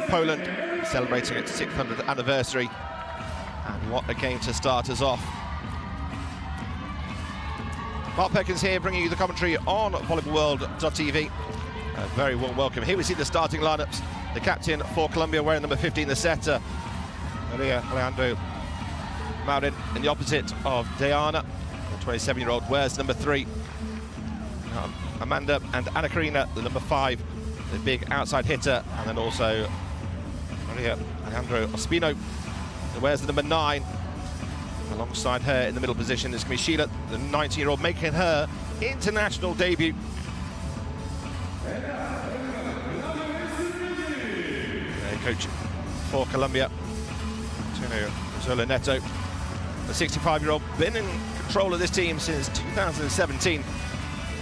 Poland, celebrating its 600th anniversary. And what a game to start us off. Mark Perkins here, bringing you the commentary on volleyballworld.tv. A very warm welcome. Here we see the starting lineups. The captain for Colombia wearing number 15, the setter, Maria Alejandro Marin, in the opposite of Diana, the 27-year-old, wears number 3. Amanda and Anna Karina, the number 5, the big outside hitter, and then also Maria Alejandro Ospino, who wears the number 9. Alongside her in the middle position is going to be Sheila, the 19-year-old, making her international debut. Coach for Colombia, Zola Neto, the 65-year-old, been in control of this team since 2017.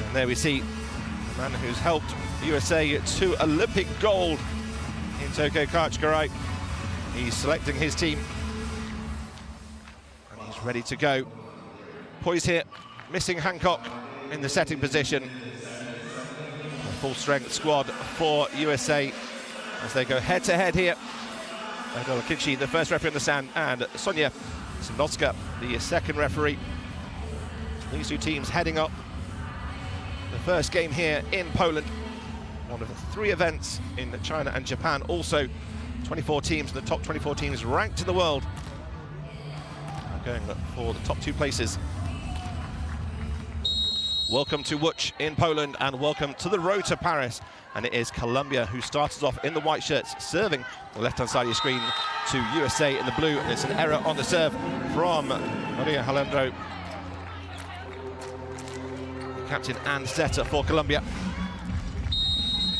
And there we see the man who's helped USA to Olympic gold in Tokyo, Kachikarai. He's selecting his team. And he's ready to go. Poised here, missing Hancock in the setting position. A full-strength squad for USA as they go head-to-head here. Adola Kinchi, the first referee on the stand, and Sonia Sandowska, the second referee. These two teams heading up the first game here in Poland. One of 3 events in China and Japan. Also, 24 teams, the top 24 teams ranked in the world, are going for the top 2 places. Welcome to Łódź in Poland, and welcome to the road to Paris. And it is Colombia who starts off in the white shirts, serving the left-hand side of your screen to USA in the blue. It's an error on the serve from Maria Alejandro, captain and setter for Colombia.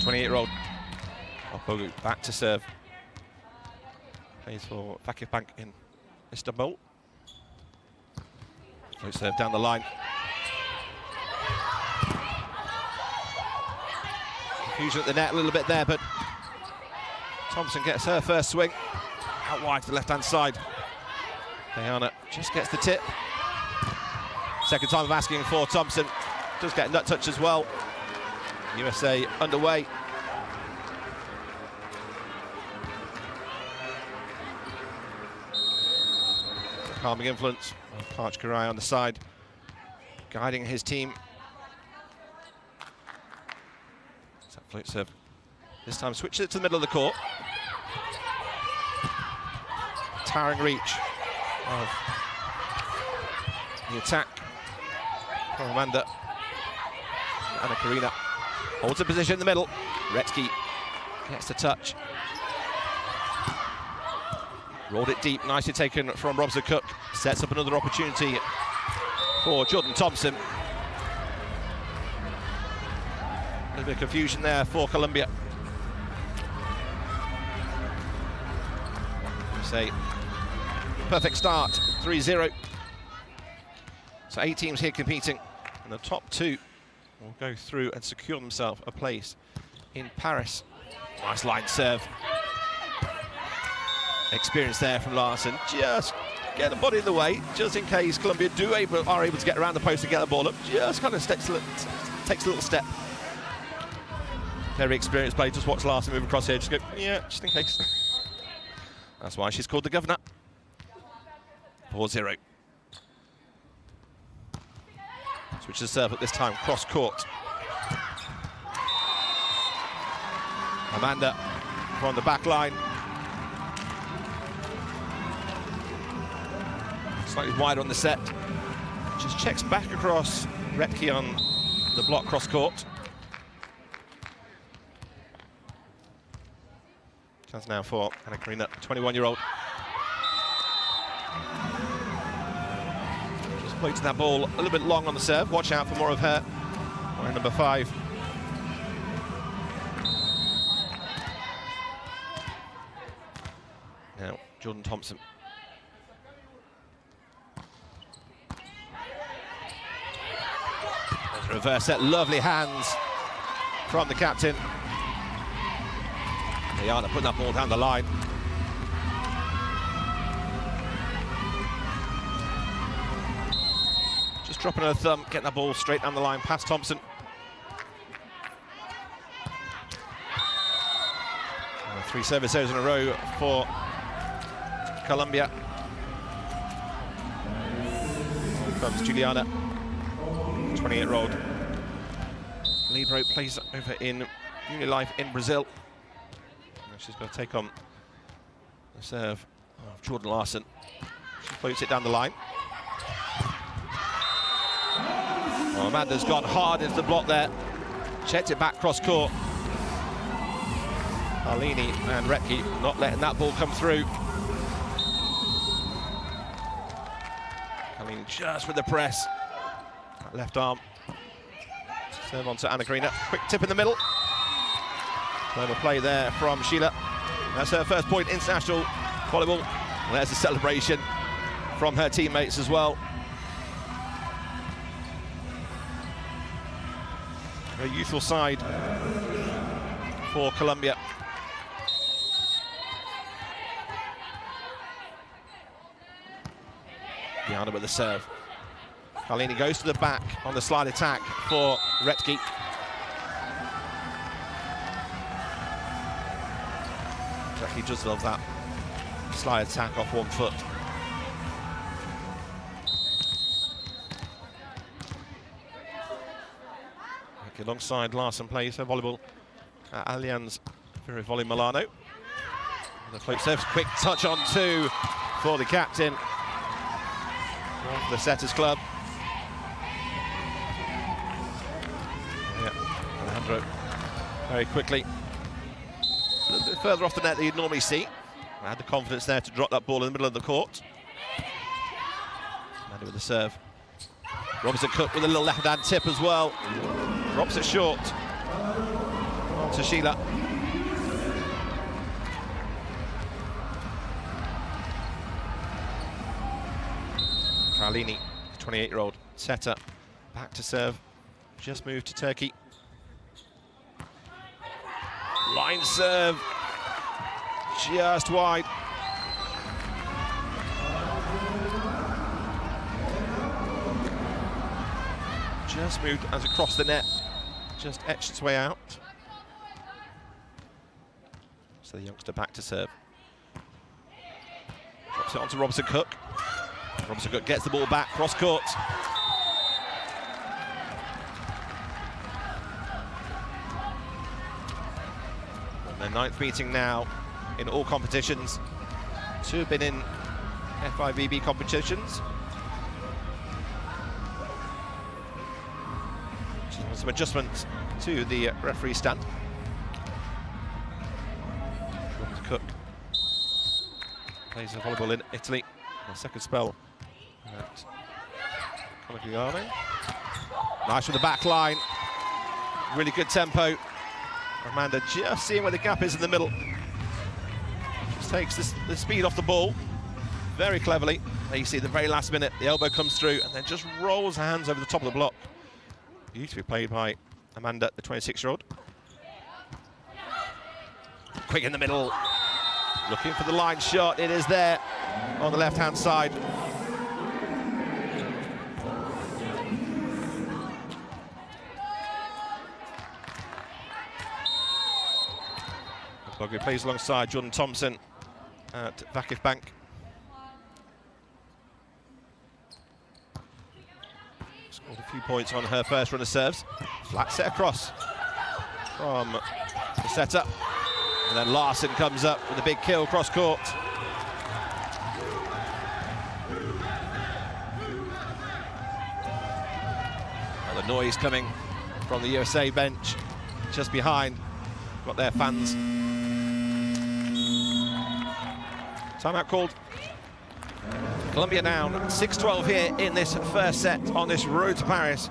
28-year-old Opogu back to serve. Plays for Vakifbank in Istanbul. Float serve down the line. Confusion at the net a little bit there, but Thompson gets her first swing out wide to the left-hand side. Diana just gets the tip. Second time of asking for Thompson. Does get a nut touch as well. USA underway. The calming influence of Kachikarai on the side, guiding his team. Float serve. This time switches it to the middle of the court. Towering reach of the attack from Amanda. Anna Karina holds a position in the middle. Retsky gets the touch. Rolled it deep, nicely taken from Robson Cook. Sets up another opportunity for Jordan Thompson. A little bit of confusion there for Colombia. Say, perfect start, 3-0. So 8 teams here competing, and the top 2 will go through and secure themselves a place in Paris. Nice line serve. Experience there from Larson. Just get the body in the way, just in case Colombia are able to get around the post and get the ball up. Just kind of takes a little step. Very experienced player. Just watch Larson move across here. Just go, yeah, just in case. That's why she's called the governor. 4-0. Switch the serve at this time, cross court. Amanda from the back line. Slightly wider on the set. Just checks back across Retke on the block cross court. Chance now for Anna Karina, 21-year-old. Just floating that ball a little bit long on the serve. Watch out for more of her. Wearing number 5. Now, Jordan Thompson. There's a reverse set, lovely hands from the captain. Diana putting that ball down the line. Just dropping her thumb, getting that ball straight down the line past Thompson. 3 service errors in a row for Colombia. Here comes Juliana, 28-year-old libero, plays over in Unilife in Brazil. And she's going to take on the serve of Jordan Larson. She floats it down the line. Well, Amanda's gone hard into the block there. Checked it back cross court. Arlini and Retke not letting that ball come through. Arlini just with the press. That left arm. Serve on to Anna Karina. Quick tip in the middle. Clever play there from Sheila. That's her first point international volleyball. And there's a celebration from her teammates as well. A youthful side for Colombia. Diana with the serve. Carlini goes to the back on the slide attack for Retke. Jackie just loves that slide attack off 1 foot. Alongside Larson plays her volleyball at Allianz Volley Milano. And the float serves, quick touch on 2 for the captain of the Setters Club. Yeah, Alejandro very quickly. A little bit further off the net than you'd normally see. I had the confidence there to drop that ball in the middle of the court. Amanda with the serve. Robinson Cook with a little left-hand tip as well. Drops it short. On to Sheila. Carlini, 28-year-old setter, back to serve. Just moved to Turkey. Line serve. Just wide. Just moved as across the net. Just etched its way out. So the youngster back to serve. Drops it onto Robinson Cook. Robinson Cook gets the ball back, cross court. And their 9th meeting now in all competitions. 2 have been in FIVB competitions. Some adjustments to the referee stand. Robinson Cook plays a volleyball in Italy. A second spell at Conegliano. Nice from the back line. Really good tempo. Amanda just seeing where the gap is in the middle. Just takes the speed off the ball very cleverly. There you see the very last minute, the elbow comes through and then just rolls her hands over the top of the block. Beautifully played by Amanda, the 26-year-old. Quick in the middle. Looking for the line shot. It is there on the left-hand side. Bogey plays alongside Jordan Thompson at Vakif Bank. Scored a few points on her first run of serves. Flat set across from the setter. And then Larson comes up with a big kill cross court. And the noise coming from the USA bench just behind. Got their fans. Timeout called. Colombia down 6-12 here in this first set on this road to Paris.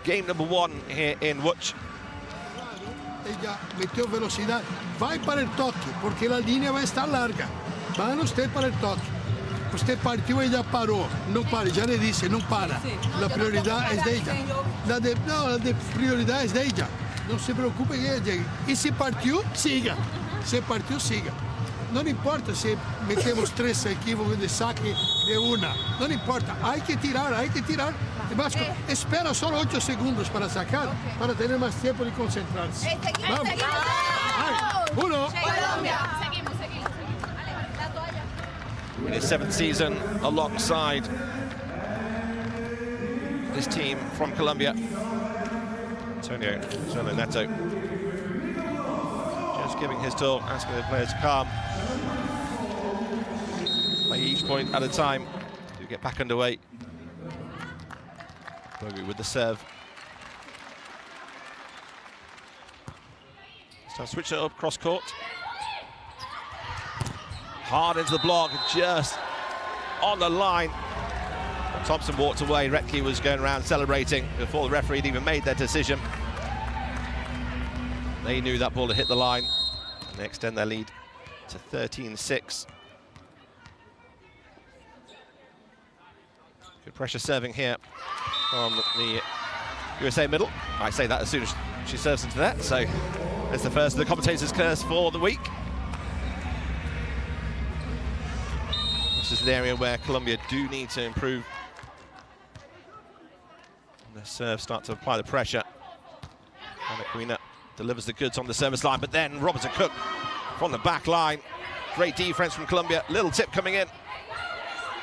Game number 1 here in Łódź. Ella metió velocidad. Va para el toque, porque la línea va a estar larga. Van usted para el toque. Usted partió, ella paró. No pare, ya le dice, no para. La prioridad es de ella. La de prioridad es de ella. No se preocupe que ella llegue. Y si partió, siga. Se partió, siga. No importa si metemos 3 equívocos de saque de una. No importa. Hay que tirar, hay que tirar. Vasco, espera solo 8 segundos para sacar, para tener más tiempo de concentrarse. Vamos. Uno. In his 7th season alongside this team from Colombia, Antonio Neto, just giving his talk, asking the players to calm, play each point at a time to get back underway. Bogu with the serve. So switch it up cross court. Hard into the block, just on the line. Thompson walked away. Retke was going around celebrating before the referee had even made their decision. They knew that ball had hit the line, and they extend their lead to 13-6. Good pressure serving here from the USA middle. I say that as soon as she serves into that, so it's the first of the commentators' curse for the week. This is an area where Colombia do need to improve. And the serve start to apply the pressure. Ana Karina delivers the goods on the service line, but then Robertson Cook from the back line. Great defense from Colombia. Little tip coming in.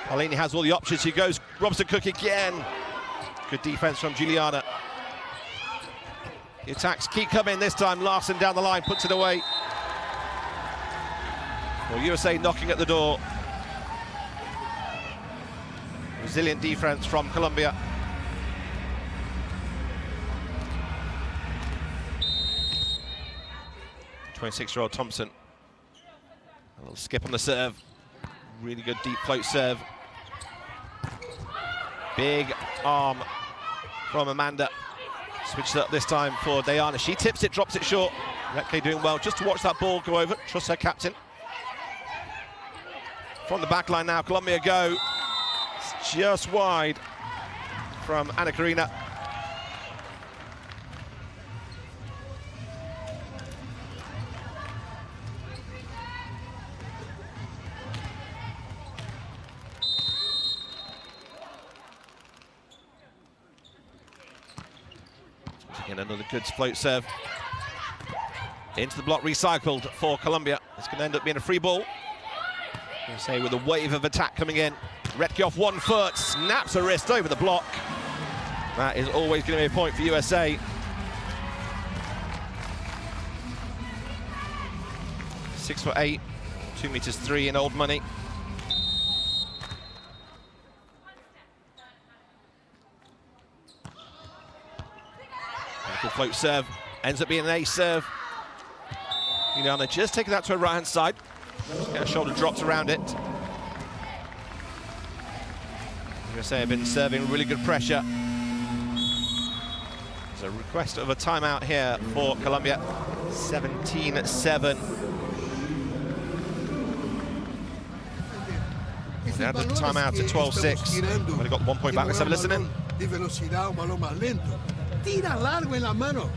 Paolini has all the options. He goes Robertson Cook again. Good defense from Juliana. The attacks keep coming this time. Larson down the line puts it away. Well, USA knocking at the door. Resilient defense from Colombia. The 26-year-old Thompson. A little skip on the serve. Really good deep float serve. Big arm from Amanda. Switches up this time for Diana. She tips it, drops it short. Retke doing well just to watch that ball go over. Trust her captain. From the back line now, Colombia go. It's just wide from Ana Karina. Again, another good float serve. Into the block, recycled for Colombia. It's going to end up being a free ball. Say with a wave of attack coming in. Retke off 1 foot, snaps a wrist over the block. That is always going to be a point for USA. .6'8", 2'3" in old money. Good float serve, ends up being an ace serve. Juliana just taking that to her right-hand side. Get her shoulder dropped around it. USA have been serving really good pressure. There's a request of a timeout here for Colombia. 17-7. They had the timeout at 12-6. Only got 1 point back. Let's have a listen in. De velocidad, un balón más lento. Tira largo en la mano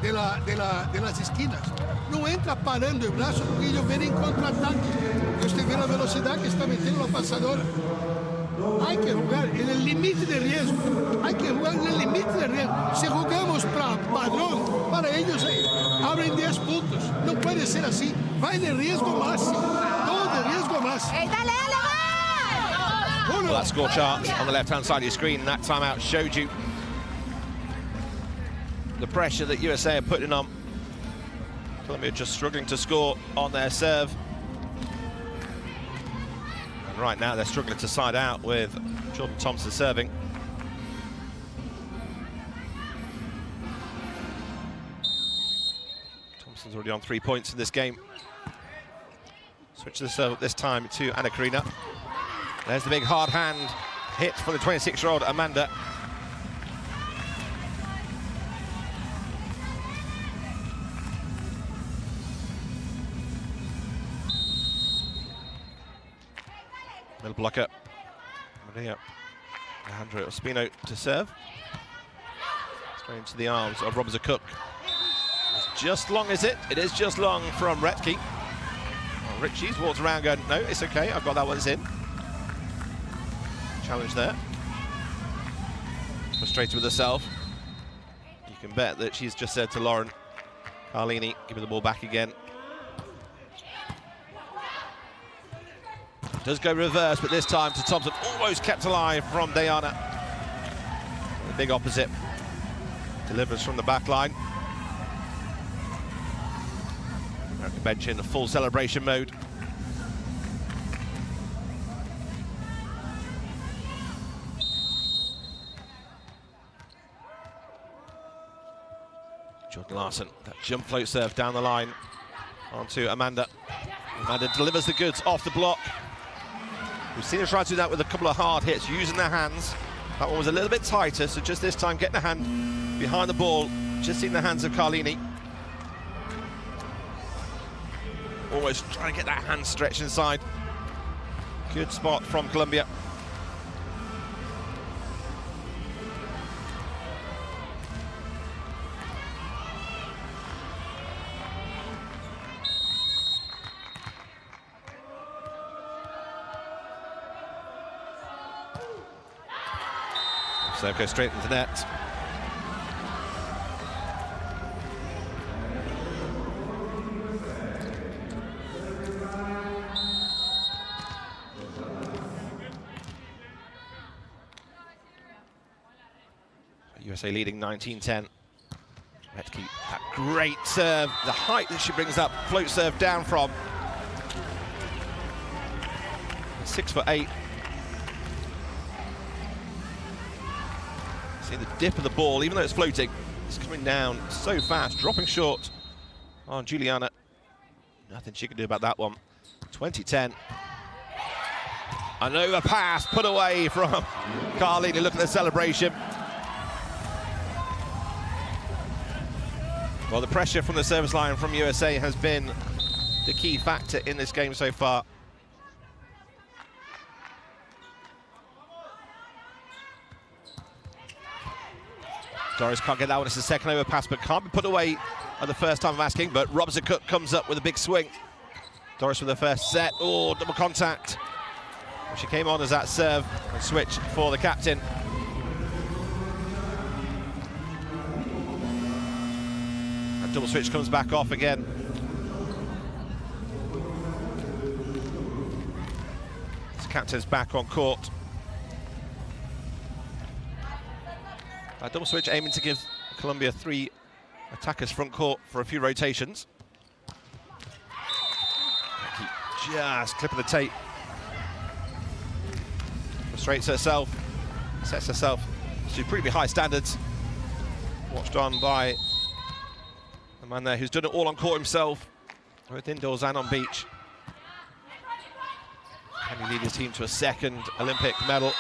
de las esquinas. No entra parando el brazo porque ellos vienen en contraataque. Usted ve la velocidad que está metiendo la pasadora. Hay que jugar en el límite de riesgo. Hay que jugar en el límite de riesgo. Si jugamos para padrón, para ellos abren 10 puntos. No puede ser así. Va en el riesgo máximo. Todo de riesgo máximo. Well, that score chart on the left-hand side of your screen, that timeout showed you the pressure that USA are putting on. Colombia just struggling to score on their serve. And right now they're struggling to side out with Jordan Thompson serving. Thompson's already on 3 points in this game. Switch the serve this time to Ana Karina. There's the big hard hand hit for the 26-year-old Amanda. Middle blocker. Maria Alejandro Ospino to serve. Straight into the arms of Robertson Cook. It's just long, is it? It is just long from Retke. Well, Richie's walked around going, no, it's okay, I've got that one in. Challenge there. Frustrated with herself. You can bet that she's just said to Lauren Carlini, give me the ball back again. Does go reverse, but this time to Thompson. Almost kept alive from Diana. The big opposite. Delivers from the back line. American bench in the full celebration mode. Jordan Larson, that jump float serve down the line onto Amanda. Amanda delivers the goods off the block. We've seen her try to do that with a couple of hard hits, using their hands. That one was a little bit tighter, so just this time getting a hand behind the ball, just in the hands of Carlini. Almost trying to get that hand stretched inside. Good spot from Colombia. So go straight into net. USA leading 19-10. Let's keep that great serve, the height that she brings up, float serve down from. 6'8". See the dip of the ball, even though it's floating, it's coming down so fast, dropping short on Juliana. Nothing she can do about that one. 20-10. An overpass put away from Carlini. Look at the celebration. Well, the pressure from the service line from USA has been the key factor in this game so far. Doris can't get that one. It's the second overpass, but can't be put away at the first time of asking. But Robinson Cook comes up with a big swing. Doris with the first set. Oh, double contact. She came on as that serve and switch for the captain. And double switch comes back off again. The captain's back on court. Double switch aiming to give Colombia 3 attackers front court for a few rotations. Keep just clipping the tape. Frustrates herself, sets herself to supremely high standards. Watched on by the man there who's done it all on court himself, both indoors and on beach. Can he lead his team to a second Olympic medal?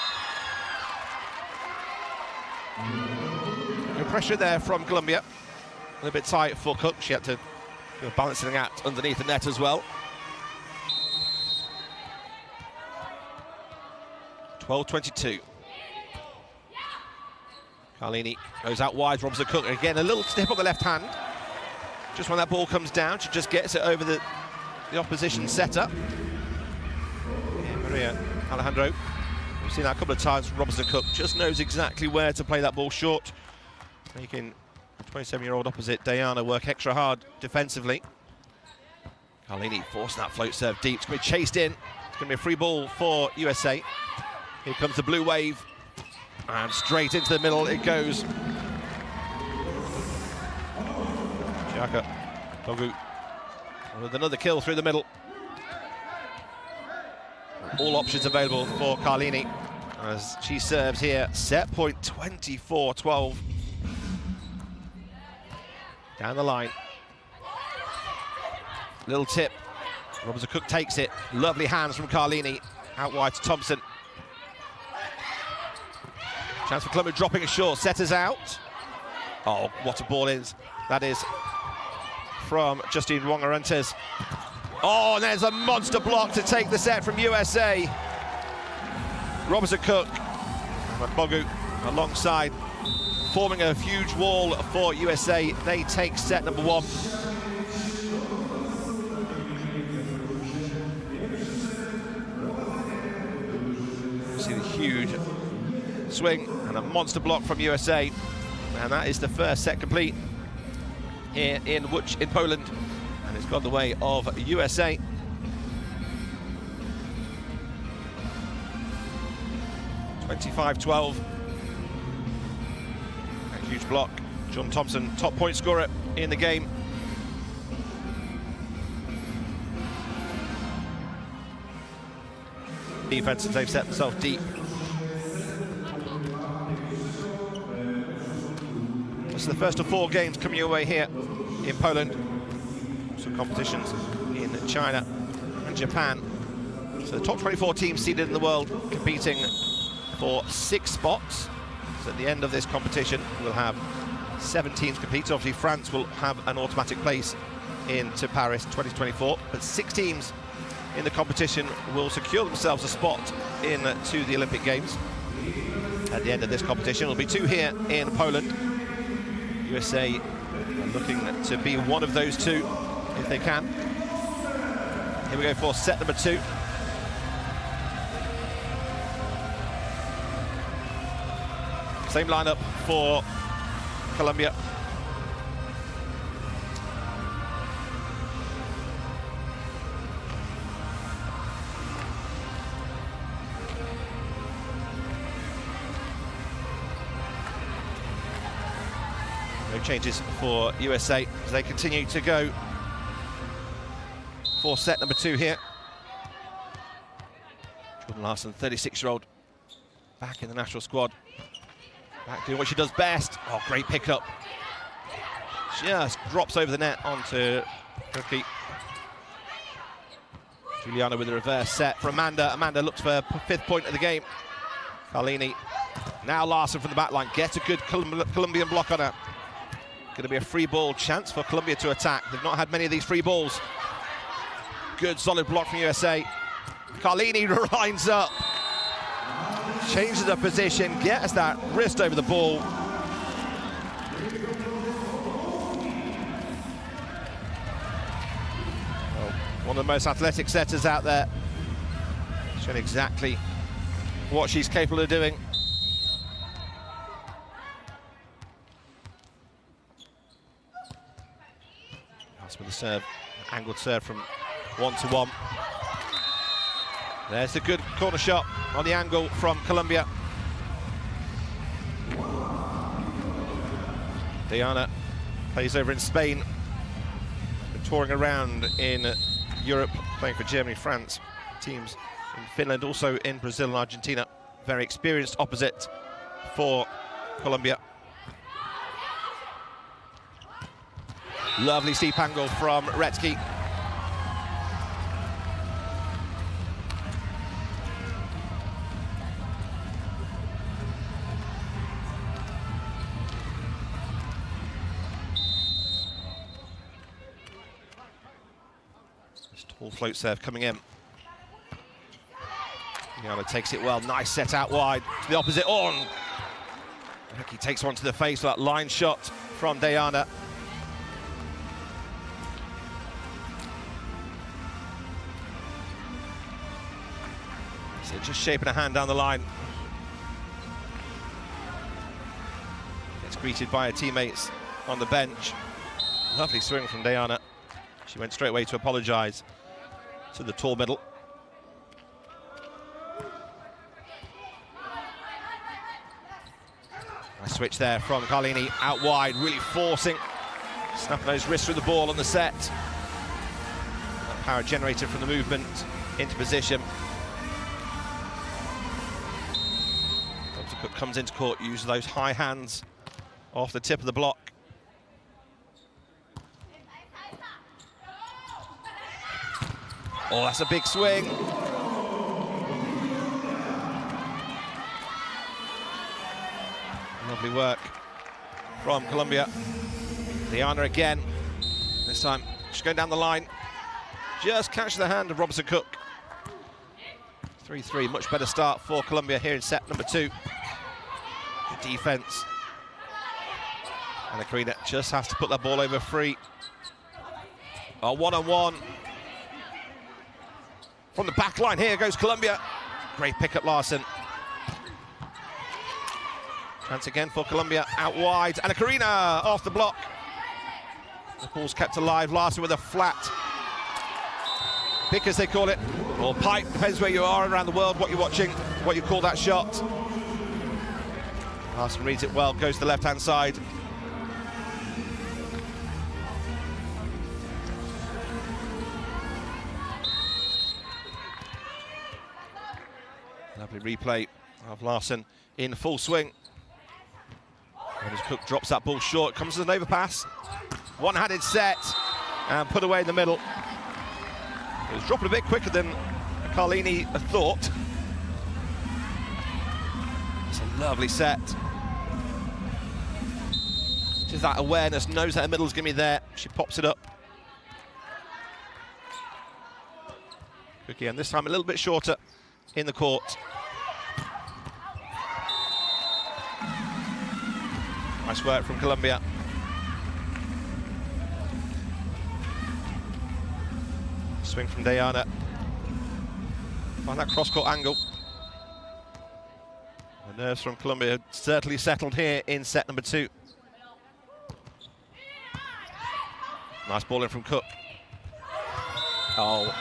No pressure there from Colombia. A little bit tight for Cook. She had to do a balancing act underneath the net as well. 12-22. Carlini goes out wide. Robinson Cook again, a little step on the left hand. Just when that ball comes down, she just gets it over the opposition setter. Yeah, Maria Alejandro. We've seen that a couple of times. Robinson Cook just knows exactly where to play that ball short, making a 27-year-old opposite Diana work extra hard defensively. Carlini forcing that float serve deep. It's going to be chased in. It's going to be a free ball for USA. Here comes the blue wave, and straight into the middle it goes. Chaka Togu with another kill through the middle. All options available for Carlini as she serves here. Set point 24-12. Down the line. Little tip. Robinson Cook takes it. Lovely hands from Carlini. Out wide to Thompson. Chance for Colombia dropping it short. Setters out. Oh, what a ball is. That is from Justine Wong-Arantes. Oh, and there's a monster block to take the set from USA. Robinson Cook and Bogu alongside, forming a huge wall for USA. They take set number 1. See the huge swing and a monster block from USA. And that is the first set complete here in Łódź in Poland. And it's gone the way of USA. 25-12. A huge block. John Thompson, top point scorer in the game. Defense, as they've set themselves deep. This is the first of 4 games coming your way here in Poland. Some competitions in China and Japan. So the top 24 teams seeded in the world competing for 6 spots. So at the end of this competition, we'll have 7 teams compete. Obviously, France will have an automatic place into Paris 2024, but 6 teams in the competition will secure themselves a spot into the Olympic Games. At the end of this competition, there'll be 2 here in Poland. USA are looking to be one of those 2 if they can. Here we go for set number 2. Same lineup for Colombia. No changes for USA as they continue to go for set number 2 here. Jordan Larson, 36-year-old, back in the national squad. Back doing what she does best. Oh, great pickup. Just drops over the net onto Turkey. Juliana with a reverse set for Amanda. Amanda looks for her 5th point of the game. Carlini. Now Larson from the back line. Gets a good Colombian block on her. Going to be a free ball chance for Colombia to attack. They've not had many of these free balls. Good solid block from USA. Carlini lines up. Changes the position, gets that wrist over the ball. Well, one of the most athletic setters out there. Showing exactly what she's capable of doing. That's with the serve, angled serve from 1-1. There's a good corner shot on the angle from Colombia. Diana plays over in Spain. Been touring around in Europe, playing for Germany, France, teams in Finland, also in Brazil and Argentina. Very experienced opposite for Colombia. Lovely steep angle from Retsky. Tall float serve coming in. Diana takes it well. Nice set out wide to the opposite. On. Ricky takes one to the face for that line shot from Diana. So just shaping a hand down the line. Gets greeted by her teammates on the bench. Lovely swing from Diana. She went straight away to apologise to the tall middle. Nice switch there from Carlini out wide, really forcing, snapping those wrists through the ball on the set. That power generated from the movement into position. Cook comes into court, uses those high hands off the tip of the block. Oh, that's a big swing. Lovely work from Colombia. Diana again. This time, she's going down the line. Just catches the hand of Robinson Cook. 3-3, much better start for Colombia here in set number 2. Good defense. And Karina just has to put that ball over free. A one-on-one. From the back line, here goes Colombia. Great pick up, Larson. Chance again for Colombia, out wide. And Karina off the block. The ball's kept alive. Larson with a flat pick, as they call it, or pipe, depends where you are around the world, what you're watching, what you call that shot. Larson reads it well, goes to the left-hand side. Lovely replay of Larson in full swing. And as Cook drops that ball short, comes as an overpass. One-handed set and put away in the middle. It was dropping a bit quicker than Carlini thought. It's a lovely set. Just that awareness, knows that the middle's going to be there. She pops it up. Cook again, this time a little bit shorter in the court. Nice work from Colombia. Swing from Diana. Find that cross-court angle. The nerves from Colombia have certainly settled here in set number 2. Nice ball in from Cook. Oh,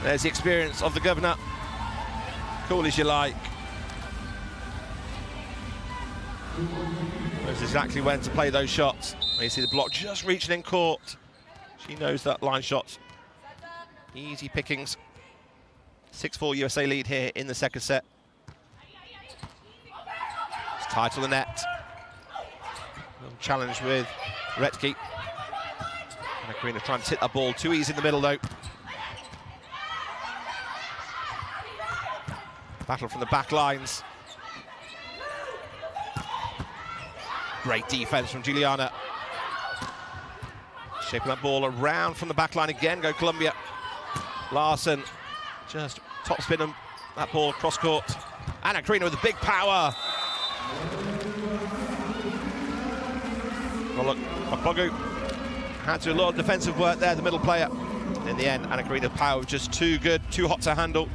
there's the experience of the governor. Cool as you like. Knows exactly when to play those shots. You see the block just reaching in court. She knows that line shots. Easy pickings. 6-4 USA lead here in the second set. It's tight on the net. Challenge with Retke. And Karina trying to hit that ball too easy in the middle though. Battle from the back lines. Great defense from Juliana. Shaping that ball around from the back line again. Go Colombia. Larson just top spin them. That ball cross court. Anna Karina with the big power. Well, look, Opogu had to do a lot of defensive work there, the middle player. In the end, Anna Karina's power was just too good, too hot to handle.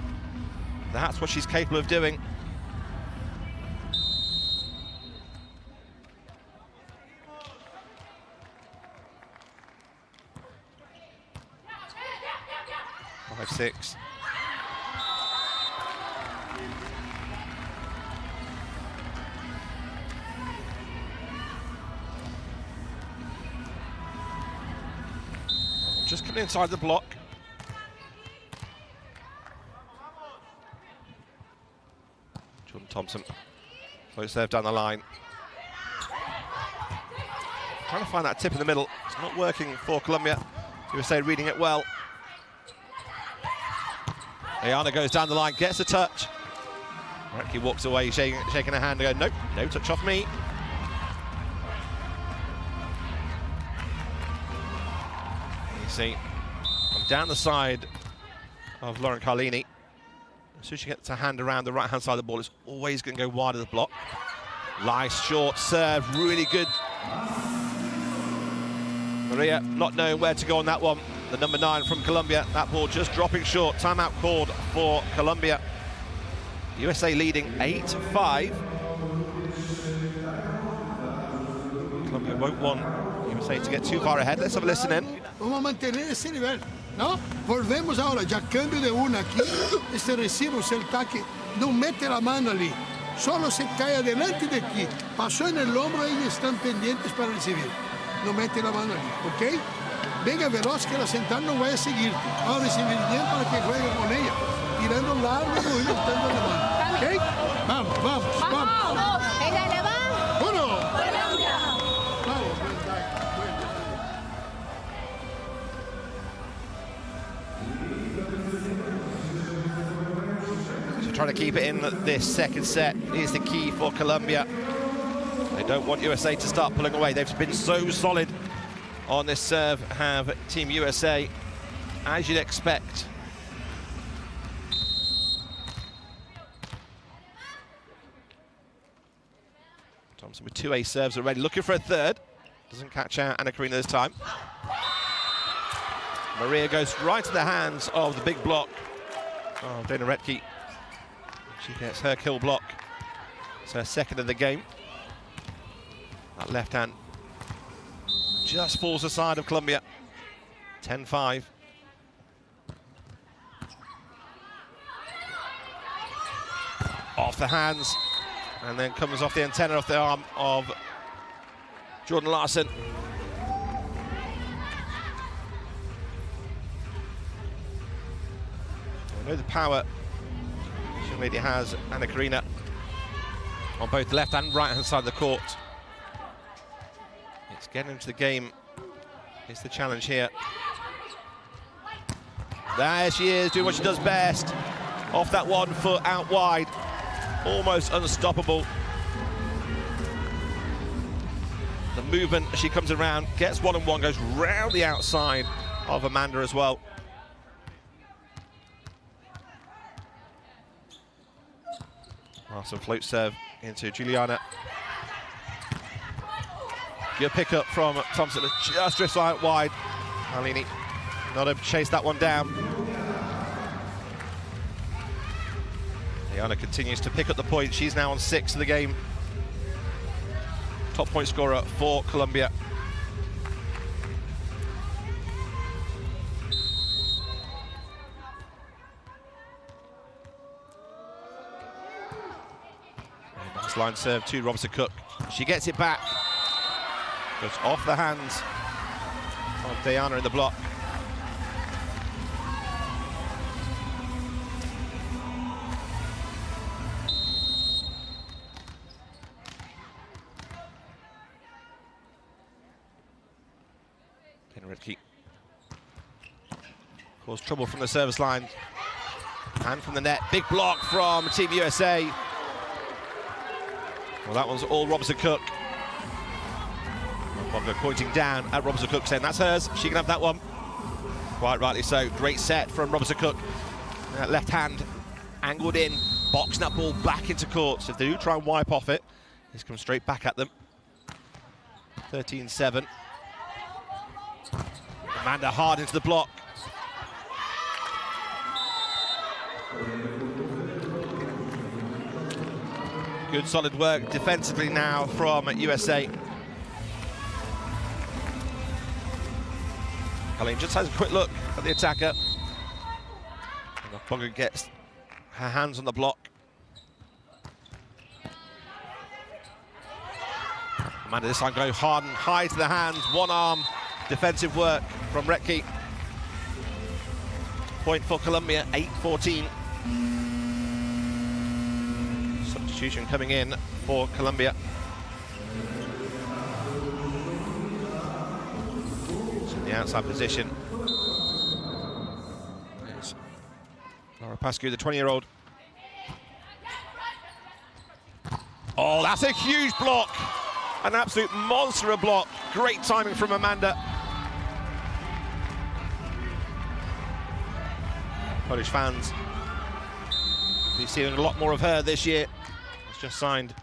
That's what she's capable of doing. Six. Just coming inside the block. Jordan Thompson, close serve down the line. Trying to find that tip in the middle. It's not working for Colombia. USA reading it well. Ayana goes down the line, gets a touch. Retke walks away, shaking her hand and going, nope, no touch off me. You see, I'm down the side of Lauren Carlini. As soon as she gets her hand around the right-hand side of the ball, it's always going to go wide of the block. Nice short serve, really good. Maria not knowing where to go on that one. The number 9 from Colombia, that ball just dropping short. Timeout called for Colombia. USA leading 8-5. Colombia won't want USA to get too far ahead. Let's have a listen in. Vamos a mantener ese nivel, ¿no? Volvemos ahora, ya cambio de una aquí. Este recibo, el taque, no mete la mano allí. Solo se cae adelante de ti. Pasó en el hombro, ellos están pendientes para recibir. No mete la mano allí, ¿ok? Venga veloz que la central no vaya a seguirte. Ahora recibir bien para que juegue con ella. Tirando largo y movimentando la mano. ¿Ok? Vamos, vamos, vamos. ¡Vamos! ¡Ella le va! ¡Uno! ¡Colombia! Vamos, So trying to keep it in this second set is the key for Colombia. They don't want USA to start pulling away. They've been so solid on this serve, have Team USA, as you'd expect. Thompson with 2 ace serves already, looking for a third. Doesn't catch out Anna Karina this time. Maria goes right to the hands of the big block. Oh, Dana Retke. She gets her kill block. It's her second of the game. That left hand just falls aside of Colombia. 10-5. Off the hands And then comes off the antenna off the arm of Jordan Larson. I know the power this young lady has, Anna Karina, on both the left and right hand side of the court. It's getting into the game. It's the challenge here. There she is, doing what she does best. Off that 1 foot out wide. Almost unstoppable. The movement as she comes around, gets one-on-one, goes round the outside of Amanda as well. Awesome float serve into Juliana. Good pickup from Thompson, just drifts out wide. Alini not able to chase that one down. Diana continues to pick up the points. She's now on 6 of the game. Top point scorer for Colombia. Nice line serve to Robertson Cook. She gets it back. Goes off the hands of Diana in the block. Redkey caused trouble from the service line and from the net. Big block from Team USA. Well, that one's all Robertson Cook. Bongo pointing down at Robertson Cook, saying that's hers. She can have that one. Quite rightly so. Great set from Robertson Cook. Left hand angled in, boxing that ball back into court. So if they do try and wipe off it, this comes straight back at them. 13-7. Amanda hard into the block. Good solid work defensively now from USA. Colleen just has a quick look at the attacker. And Bongo gets her hands on the block. Amanda this time going hard and high to the hands, one arm. Defensive work from Redkey. Point for Colombia, 8-14. Substitution coming in for Colombia. It's in the outside position. There's Laura Pascu, the 20-year-old. Oh, that's a huge block. An absolute monster of block. Great timing from Amanda. Polish fans, we've seen a lot more of her this year. She's just signed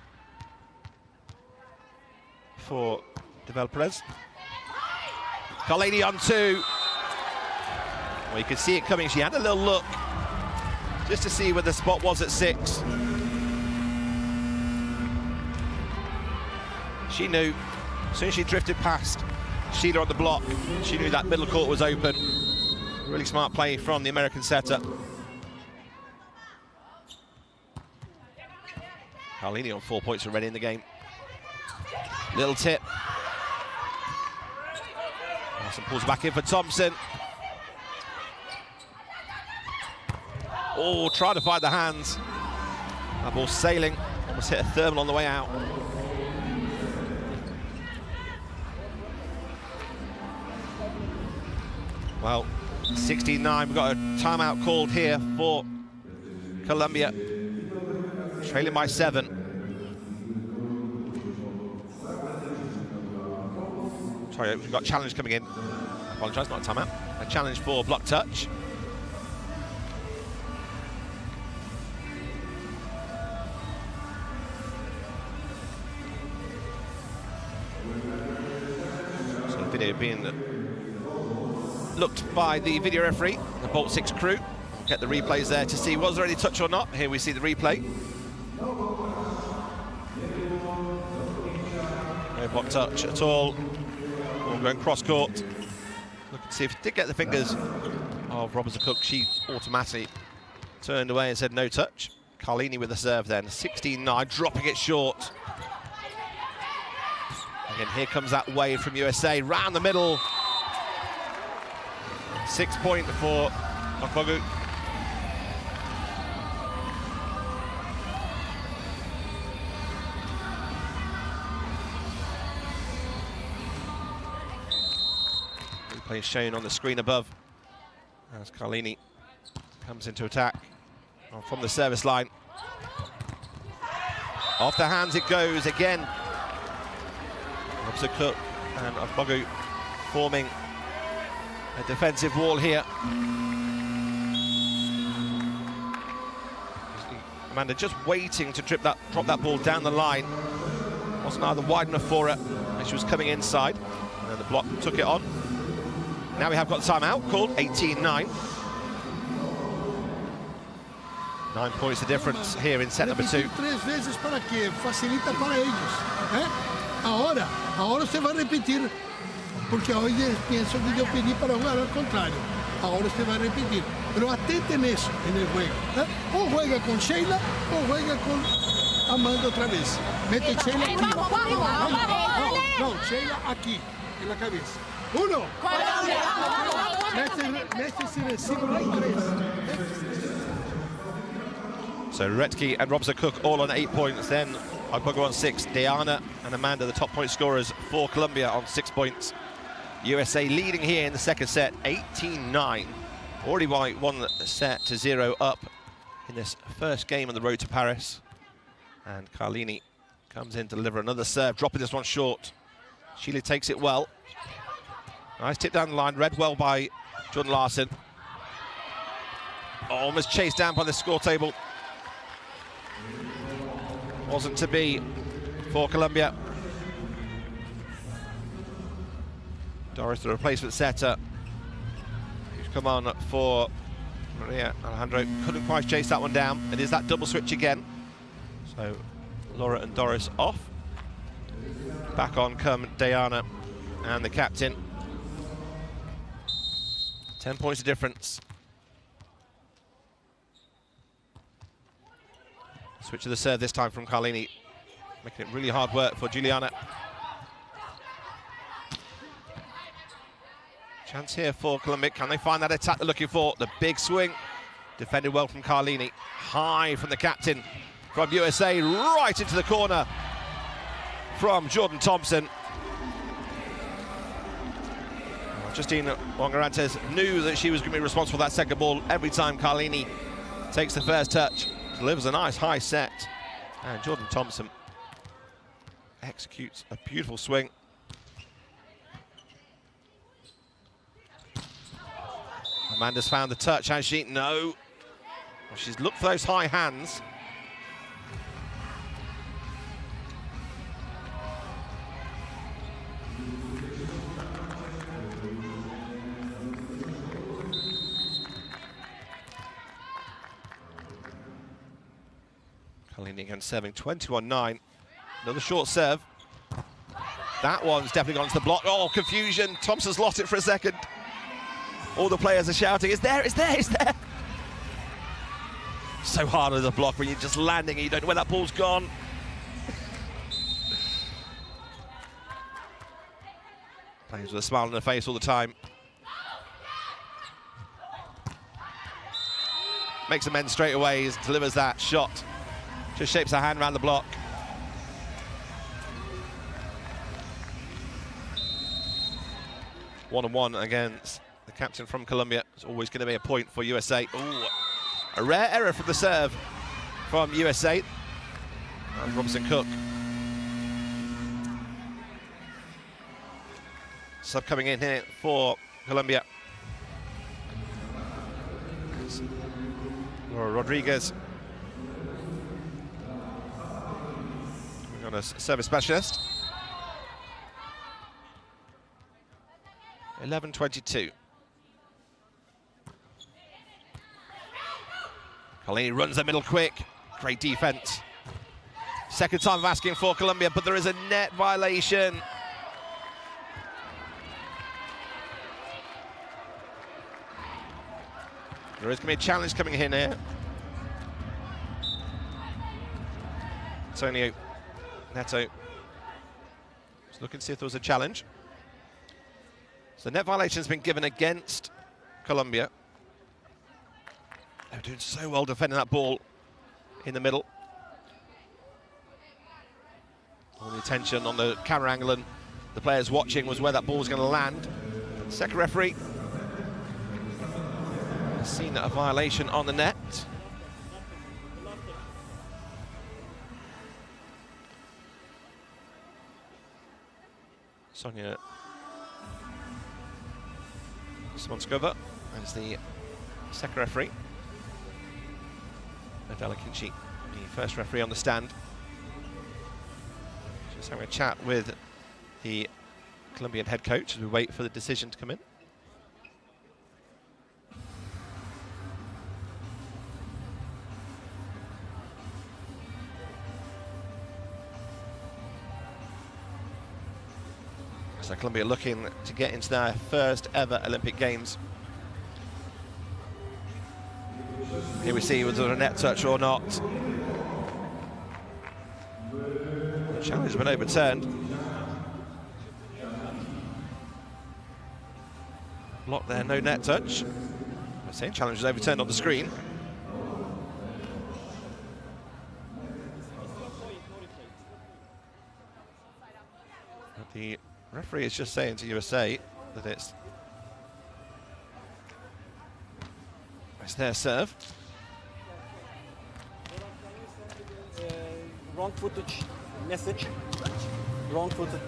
for Devel Perez. Carlini on 2. Well, you could see it coming. She had a little look just to see where the spot was at 6. She knew, as soon as she drifted past Sheila on the block, she knew that middle court was open. Really smart play from the American setter. Carlini on 4 points already in the game. Little tip. Larson pulls back in for Thompson. Oh, trying to fight the hands. That ball sailing. Almost hit a thermal on the way out. Well, 16-9, we've got a timeout called here for Colombia. Trailing by 7. Sorry, we've got a challenge coming in. I apologise, not a timeout. A challenge for block touch. So the video being looked by the video referee, the Bolt 6 crew. We'll get the replays there to see was there any touch or not. Here we see the replay. No block touch at all. All going cross court. Look and see if he did get the fingers of Robertson Cook. She automatically turned away and said no touch. Carlini with the serve then, 16-9, dropping it short. Again, here comes that wave from USA, round the middle. 6 point for Okpogu. Replay shown on the screen above as Carlini comes into attack from the service line. Off the hands it goes again. Robson Cook and Okpogu forming a defensive wall here. Amanda just waiting to drop that ball down the line. Wasn't either wide enough for her, and she was coming inside. And then the block took it on. Now we have got the timeout called, 18-9. 9 points the difference here in set number 2. Tres veces para que facilita para ellos. Ahora usted va a repetir, porque hoy pienso que yo pedí para jugar al contrario. Ahora usted va a repetir, pero atente en eso, en el juego. O juega con Sheila o juega con Amanda otra vez. Mete Sheila aquí. No, Sheila aquí, en la cabeza. 1. Mete recibo ahí 3. So Retke and Robson Cook all on 8 points, then Okpogu on 6, Diana and Amanda the top point scorers for Colombia on 6 points. USA leading here in the second set, 18-9. Already won the set to 0 up in this first game on the road to Paris. And Carlini comes in to deliver another serve, dropping this one short. Sheila takes it well. Nice tip down the line, read well by Jordan Larson. Almost chased down by the score table. Wasn't to be for Colombia. Doris, the replacement setter, who's come on for Maria Alejandro, couldn't quite chase that one down. It is that double switch again. So Laura and Doris off. Back on come Diana and the captain. 10 points of difference. Switch to the serve this time from Carlini, making it really hard work for Juliana. Chance here for Colombia. Can they find that attack they're looking for? The big swing. Defended well from Carlini. High from the captain from USA, right into the corner from Jordan Thompson. Justine Wangarantes knew that she was going to be responsible for that second ball every time Carlini takes the first touch. Delivers a nice high set, and Jordan Thompson executes a beautiful swing. Amanda's found the touch, has she? No. Well, she's looked for those high hands. Carlini again serving 21-9. Another short serve. That one's definitely gone to the block. Oh, confusion. Thompson's lost it for a second. All the players are shouting, it's there, it's there, it's there. So hard as a block when you're just landing and you don't know where that ball's gone. Plays with a smile on her face all the time. Makes amends straight away, delivers that shot. Just shapes her hand around the block. One-on-one against the captain from Colombia. It's always going to be a point for USA. Ooh, a rare error from the serve from USA. And Robson Cook. Sub coming in here for Colombia. Laura Rodriguez. We've got a service specialist. 11-22. Carlini runs the middle quick. Great defense. Second time of asking for Colombia, but there is a net violation. There is going to be a challenge coming in here. Antonio Neto was looking to see if there was a challenge. So net violation has been given against Colombia. They're doing so well defending that ball in the middle. All the attention on the camera angle and the players watching was where that ball was going to land. Second referee has seen a violation on the net. Sonia Smonskova as the second referee. Adela Kinchi, the first referee on the stand. Just having a chat with the Colombian head coach as we wait for the decision to come in. So Colombia looking to get into their first ever Olympic Games. Here we see whether a net touch or not. The challenge has been overturned. Block there, no net touch. The same challenge is overturned on the screen. But the referee is just saying to USA that it's their serve. Wrong footage message. Wrong footage.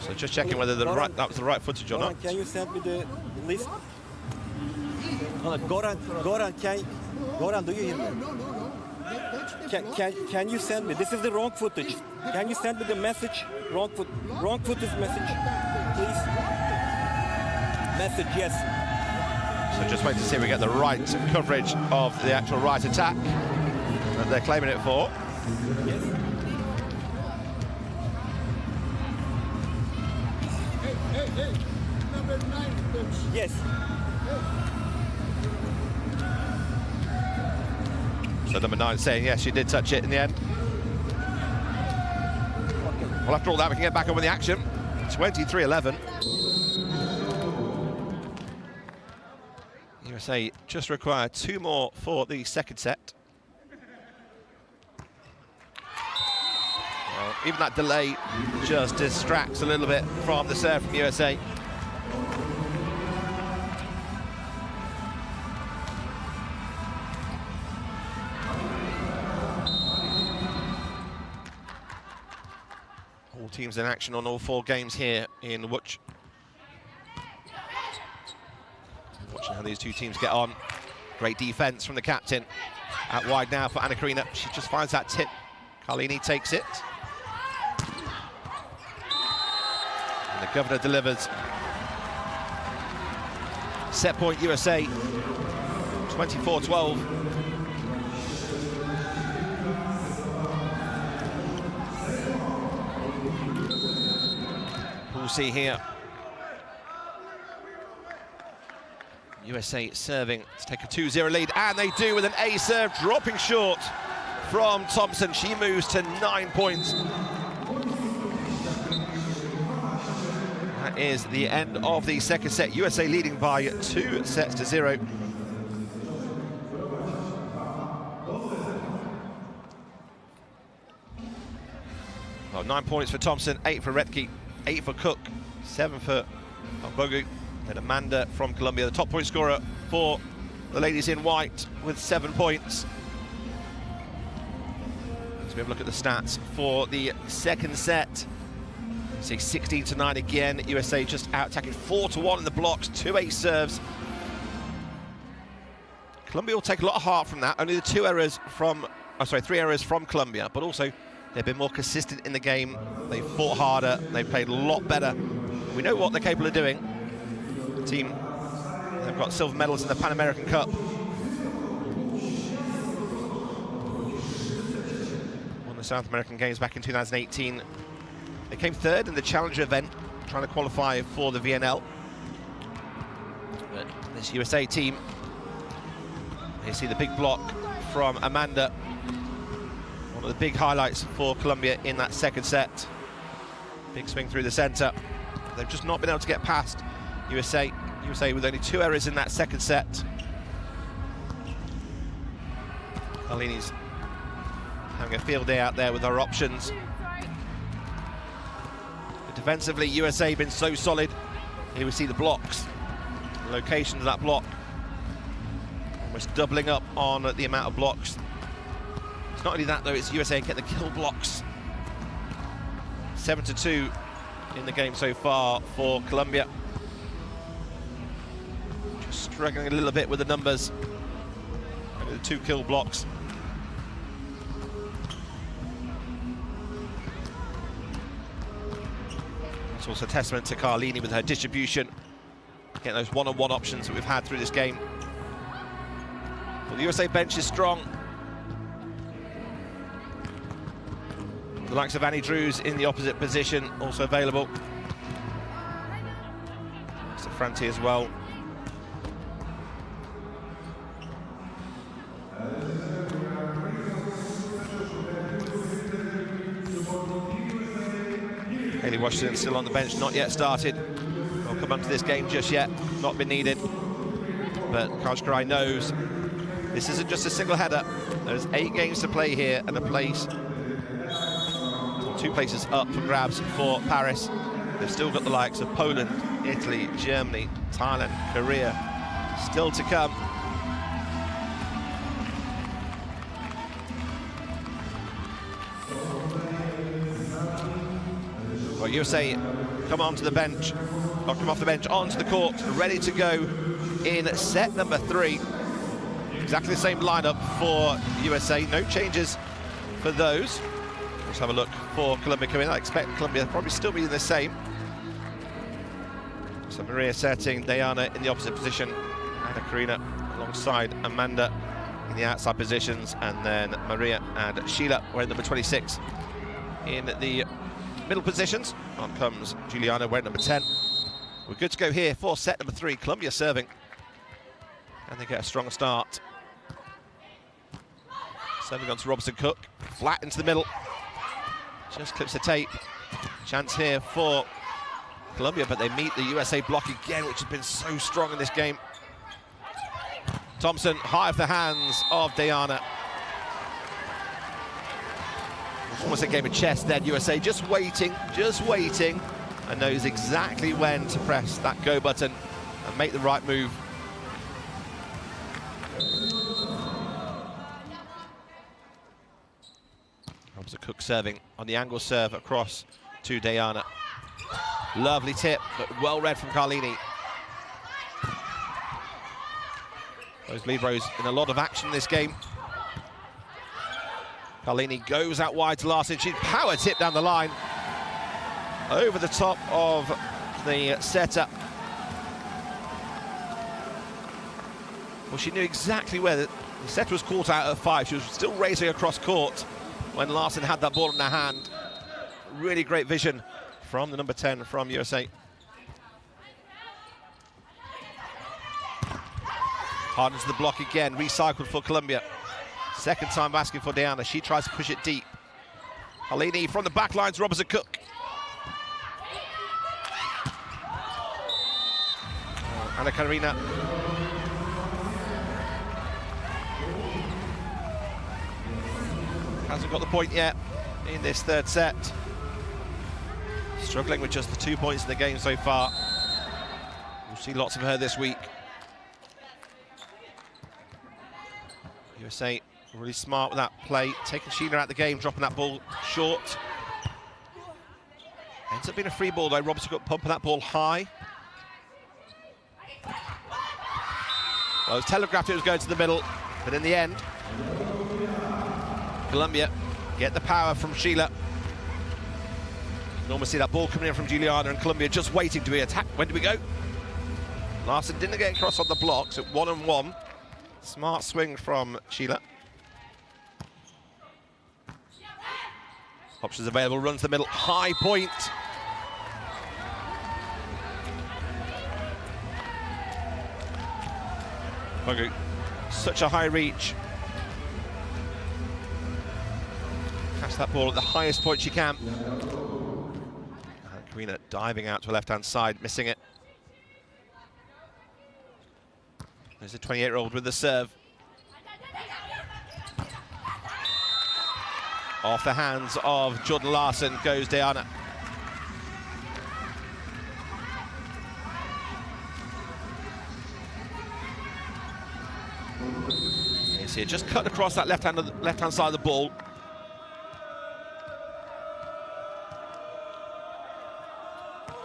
So just checking whether that was the right footage or not. Can you send me the list? Goran, Goran, do you hear me? Can you send me? This is the wrong footage. Can you send me the message? Wrong footage message, please. Message, yes. So just wait to see if we get the right coverage of the actual right attack that they're claiming it for. Yes. Hey, number 9, coach. Yes. So number 9 saying yes, she did touch it in the end. Well, after all that, we can get back on with the action. 23-11. USA just require 2 more for the second set. Well, even that delay just distracts a little bit from the serve from USA. All teams in action on all 4 games here in Łódź. Watching how these 2 teams get on. Great defense from the captain. Out wide now for Anna Karina. She just finds that tip. Carlini takes it. And the governor delivers. Set point USA, 24-12. We'll see here. USA serving to take a 2-0 lead, and they do with an A serve, dropping short from Thompson. She moves to 9 points. That is the end of the second set. USA leading by 2-0. Well, 9 points for Thompson, 8 for Retke, 8 for Cook, 7 for Bogu. And Amanda from Colombia, the top point scorer for the ladies in white with 7 points. Let's have a look at the stats for the second set. See 16-9 again. USA just out-attacking 4-1 in the blocks, 2 ace serves. Colombia will take a lot of heart from that. Only the 3 errors from Colombia, but also they've been more consistent in the game. They've fought harder, they've played a lot better. We know what they're capable of doing. The team, they've got silver medals in the Pan American Cup. Won the South American Games back in 2018. They came 3rd in the Challenger event, trying to qualify for the VNL. But this USA team, you see the big block from Amanda. One of the big highlights for Colombia in that second set. Big swing through the centre. They've just not been able to get past USA. USA with only 2 errors in that second set. Carlini's having a field day out there with her options. But defensively, USA been so solid. Here we see the blocks, the location of that block. Almost doubling up on the amount of blocks. It's not only that though, it's USA get the kill blocks. 7-2 in the game so far for Colombia. Just struggling a little bit with the numbers. Only the 2 kill blocks. It's also a testament to Carlini with her distribution, getting those one-on-one options that we've had through this game. Well, the USA bench is strong. The likes of Annie Drews in the opposite position, also available. So Franti as well. Hayley Washington still on the bench, not yet started. Won't come onto this game just yet, not been needed. But Kajkarai knows this isn't just a single header. There's 8 games to play here and a place, or 2 places up for grabs for Paris. They've still got the likes of Poland, Italy, Germany, Thailand, Korea, still to come. Well, USA come onto the bench, or come off the bench onto the court, ready to go in set number 3. Exactly the same lineup for USA, no changes for those. Let's have a look for Colombia coming in. I expect Colombia probably still be the same. So Maria setting, Diana in the opposite position, Anna Karina alongside Amanda in the outside positions, and then Maria and Sheila wearing number 26 in the middle positions. On comes Juliana wearing number 10. We're good to go here for set number 3. Colombia serving, and they get a strong start. Serving on to Robinson Cook, flat into the middle. Just clips the tape. Chance here for Colombia, but they meet the USA block again, which has been so strong in this game. Thompson high off the hands of Diana. It's almost a game of chess then. USA just waiting, and knows exactly when to press that go button and make the right move. Robinson Cook serving on the angle serve across to Diana. Lovely tip, but well read from Carlini. Those liberos in a lot of action in this game. Carlini goes out wide to Larson. She's power tip down the line. Over the top of the setter. Well, she knew exactly where the setter was caught out at 5. She was still racing across court when Larson had that ball in her hand. Really great vision from the number 10 from USA. Hardens the block again, recycled for Colombia. Second time asking for Diana. She tries to push it deep. Carlini from the back lines, Robinson Cook. Anna Karina. Hasn't got the point yet in this third set. Struggling with just the 2 points in the game so far. We'll see lots of her this week. USA really smart with that play, taking Sheila out the game, dropping that ball short. Ends up being a free ball though. Robinson got pumping that ball high. Well, it was telegraphed it was going to the middle, but in the end, Colombia get the power from Sheila. You can almost see that ball coming in from Juliana, and Colombia just waiting to be attacked. When do we go? Larson didn't get across on the blocks at 1-on-1. Smart swing from Sheila. Options available, runs the middle, high point. Bogu, such a high reach. That's that ball at the highest point she can. Karina diving out to her left-hand side, missing it. There's a 28-year-old with the serve. Off the hands of Jordan Larson goes Diana. You see it just cut across that left-hand side of the ball.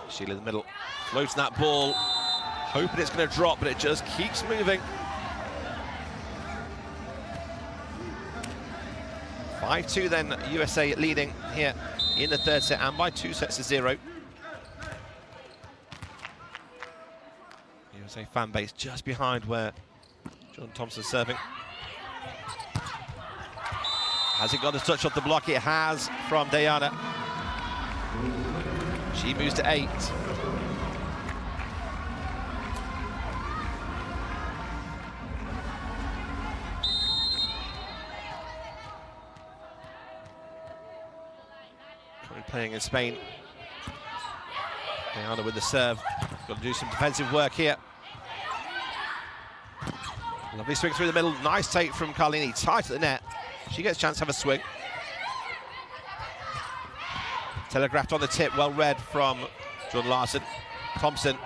Sheila in the middle, floating that ball, hoping it's going to drop, but it just keeps moving. 5-2 then, USA leading here in the third set, and by 2-0. USA fan base just behind where John Thompson's serving. Has it got a touch off the block? It has from Diana. She moves to 8. Playing in Spain. Diana with the serve. Got to do some defensive work here. Lovely swing through the middle. Nice take from Carlini. Tight at the net. She gets a chance to have a swing. Telegraphed on the tip. Well read from Jordan Larson. Thompson.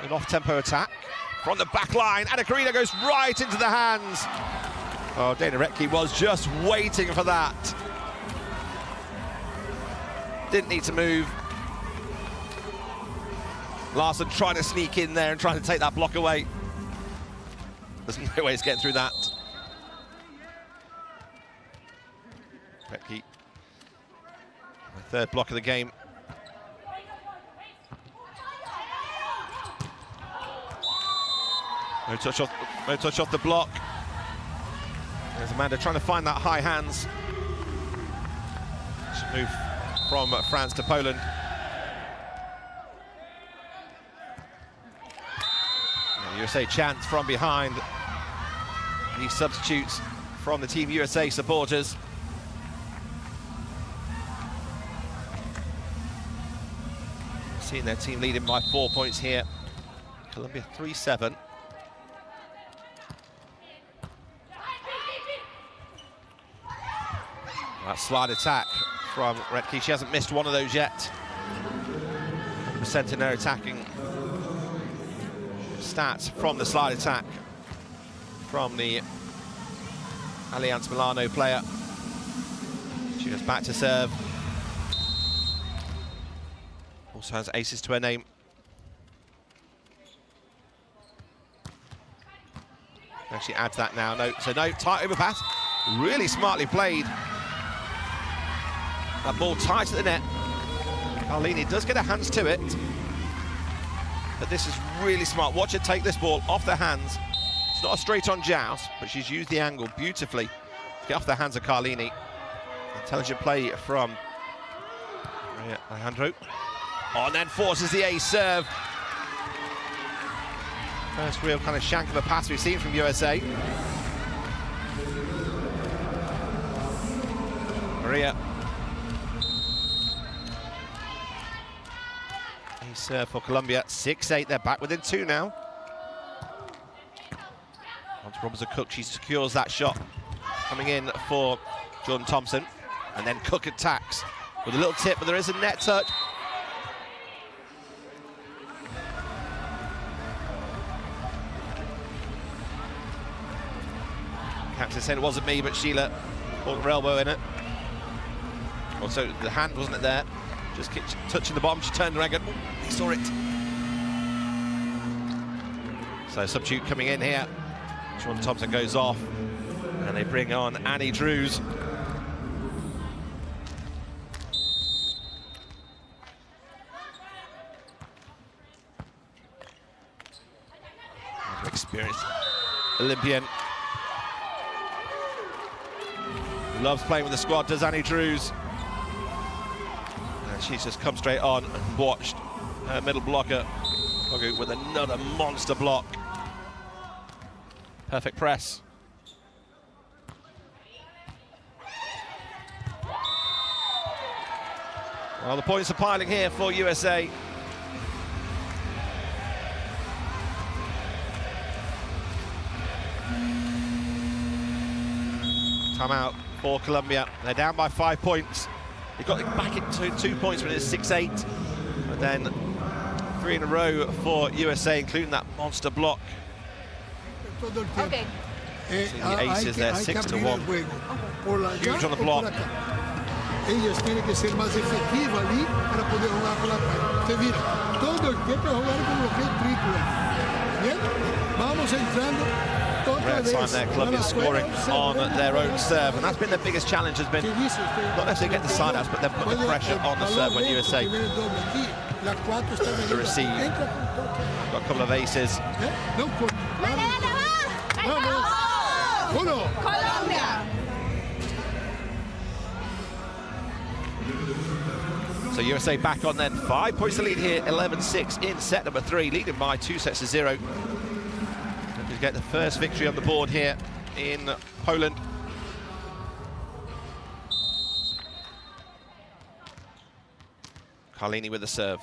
An off-tempo attack. From the back line. Anna Karina goes right into the hands. Oh, Dana Retke was just waiting for that. Didn't need to move. Larson trying to sneak in there and trying to take that block away. There's no way he's getting through that. Retke, the third block of the game. No touch off the block. There's Amanda trying to find that high hands. Should move from France to Poland. USA chants from behind. These substitutes from the Team USA supporters. Seeing their team leading by 4 points here. Colombia 3-7. That slide attack from Retke. She hasn't missed one of those yet. 100% in her attacking stats from the slide attack from the Allianz Milano player. She goes back to serve. Also has aces to her name. Actually adds that now. No, so no, tight overpass. Really smartly played. That ball tight at the net. Carlini does get her hands to it. But this is really smart. Watch her take this ball off the hands. It's not a straight-on joust, but she's used the angle beautifully to get off the hands of Carlini. Intelligent play from Alejandro. Oh, and then forces the ace serve. First real kind of shank of a pass we've seen from USA. Maria. Ace serve for Colombia. 6-8. They're back within 2 now. Onto Robinson Cook. She secures that shot. Coming in for Jordan Thompson. And then Cook attacks with a little tip, but there is a net touch. Captain said it wasn't me, but Sheila caught her elbow in it. Also, the hand wasn't it there. Just touching the bottom, she turned around and he saw it. So substitute coming in here. Jordan Thompson goes off, and they bring on Annie Drews. Experienced Olympian. Loves playing with the squad, does Annie Drews. And she's just come straight on and watched her middle blocker with another monster block. Perfect press. Well, the points are piling here for USA. Timeout for Colombia. They're down by 5 points. They got it back into 2 points when it's 6-8. And then 3 in a row for USA, including that monster block. Okay. See the aces there, 6-1. Huge on the block. Ellas tienen que ser más efectivas ali para poder jugar por la parte. Usted mira, todo el tiempo es jugar con bloqueo triple. Bien, vamos entrando. Red sign there, Colombia scoring on their own serve, and that's been the biggest challenge, has been not necessarily getting the side outs, but then put the pressure on the serve when USA to receive. Got a couple of aces. Colombia. So USA back on then. 5 points to lead here, 11-6 in set number 3, leading by 2-0. To get the first victory on the board here in Poland. Carlini with the serve.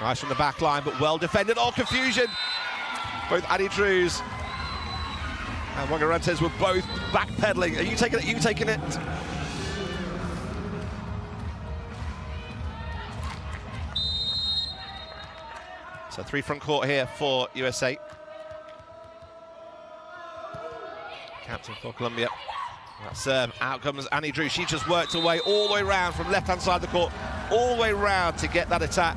Nice from the back line, but well defended. Oh, confusion. Both Adi Drews and Wagarantes were both backpedaling. Are you taking it? Are you taking it? So 3 front court here for USA. Captain for Colombia. That serve, out comes Annie Drew. She just worked her way all the way round from left-hand side of the court, all the way round to get that attack.